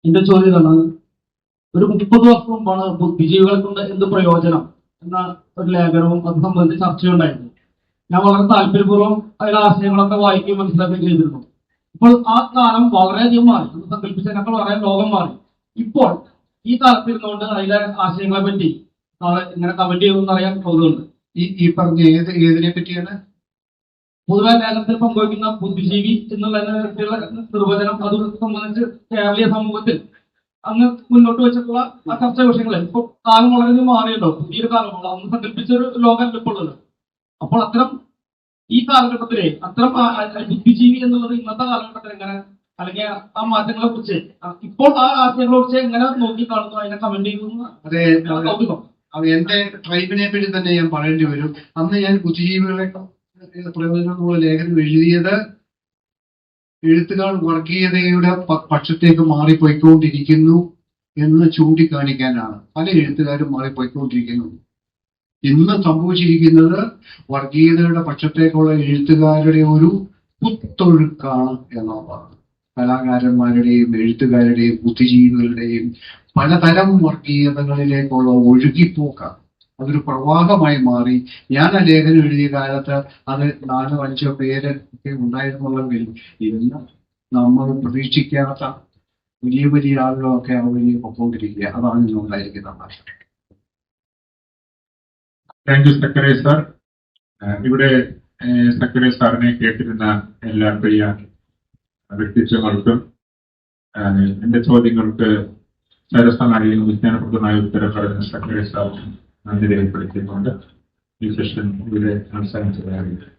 എന്റെ ചോദ്യം ഇതാണ്, ഒരു 30 വർഷം മുമ്പാണ് ബുദ്ധിജീവികളെ കൊണ്ട് എന്ത് പ്രയോജനം എന്ന ഒരു ലേഖനവും അത് സംബന്ധിച്ച് ചർച്ചയുണ്ടായിരുന്നു. ഞാൻ വളരെ താല്പര്യപൂർവ്വം അതിലെ ആശയങ്ങളൊക്കെ വായിക്കുകയും മനസ്സിലാക്കുകയും ചെയ്തിരുന്നു. ഇപ്പോൾ ആ കാലം വളരെയധികം മാറി, സങ്കല്പിച്ചതിനേക്കാൾ വളരെ ലോകം മാറി. ഇപ്പോൾ ഈ കാലത്തിരുന്നുകൊണ്ട് അതിലെ ആശയങ്ങളെ പറ്റി ഇങ്ങനെ കമന്റ് ചെയ്യുമെന്ന് അറിയാൻ തോന്നുന്നുണ്ട്. ഈ പറഞ്ഞ ഏതിനെ പറ്റിയാണ്? പൊതുവെ ലേഖനത്തിൽ പങ്കുവയ്ക്കുന്ന ബുദ്ധിജീവി എന്നുള്ള നിർവചനം അത് സംബന്ധിച്ച് കേരളീയ സമൂഹത്തിൽ അന്ന് മുന്നോട്ട് വെച്ചിട്ടുള്ള ആ ചർച്ചാ വിഷയങ്ങൾ ഇപ്പോൾ കാലം വളരെയധികം മാറിയല്ലോ. പുതിയൊരു കാലമാണ്, അന്ന് സങ്കല്പിച്ച ഒരു ലോകമല്ല ഇപ്പോൾ ഉള്ളത്. അപ്പോൾ അത്തരം ഈ കാലഘട്ടത്തിലെ അത്തരം ബുദ്ധിജീവി എന്നുള്ളത് ഇന്നത്തെ കാലഘട്ടത്തിൽ എങ്ങനെ, അല്ലെങ്കിൽ ആ മാറ്റങ്ങളെ കുറിച്ച് ഇപ്പോൾ ആ ആശയങ്ങളെ കുറിച്ച് എങ്ങനെ നോക്കി കാണുന്നു, അതിനെ കമന്റ് ചെയ്യുന്നു? അതെ, എന്റെ ട്രൈബിനെ പറ്റി തന്നെ ഞാൻ പറയേണ്ടി വരും. അന്ന് ഞാൻ ബുദ്ധിജീവികളെ പ്രയോജനമുള്ള ലേഖനം എഴുതിയത് എഴുത്തുകാർ വർഗീയതയുടെ പക്ഷത്തേക്ക് മാറിപ്പോയിക്കൊണ്ടിരിക്കുന്നു എന്ന് ചൂണ്ടിക്കാണിക്കാനാണ്. പല എഴുത്തുകാരും മാറിപ്പോയിക്കൊണ്ടിരിക്കുന്നു. ഇന്ന് സംഭവിച്ചിരിക്കുന്നത് വർഗീയതയുടെ പക്ഷത്തേക്കുള്ള എഴുത്തുകാരുടെ ഒരു കുത്തൊഴുക്കാണ് എന്നുള്ളതാണ്. കലാകാരന്മാരുടെയും എഴുത്തുകാരുടെയും ബുദ്ധിജീവികളുടെയും പലതരം വർഗീയതകളിലേക്കുള്ള ഒഴുകിപ്പോക്കാണ്. അതൊരു പ്രവാഹമായി മാറി. ഞാൻ ആ ലേഖനം എഴുതിയ കാലത്ത് അത് 4-5 പേര് ഒക്കെ ഉണ്ടായിരുന്നുള്ളെങ്കിൽ ഇന്ന് നമ്മൾ പ്രതീക്ഷിക്കാത്ത വലിയ വലിയ ആളുകളൊക്കെ ആ വഴി പൊക്കോണ്ടിരിക്കുക. അതാണ് ഇന്നുണ്ടായിരിക്കുന്നത്. Thank you Zacharia sir. ഇവിടെ സക്കറിയ സാറിനെ കേട്ടിരുന്ന എല്ലാ പ്രിയ വ്യക്തിത്വങ്ങൾക്കും എന്റെ ചോദ്യങ്ങൾക്ക് സരസമായും വിജ്ഞാനപ്രദമായ ഉത്തരം പറയുന്ന സക്കറിയ സാർ നന്ദി രേഖപ്പെടുത്തിക്കൊണ്ട് ഈ സെഷൻ ഇവിടെ അവസാനിച്ചതായിരിക്കും.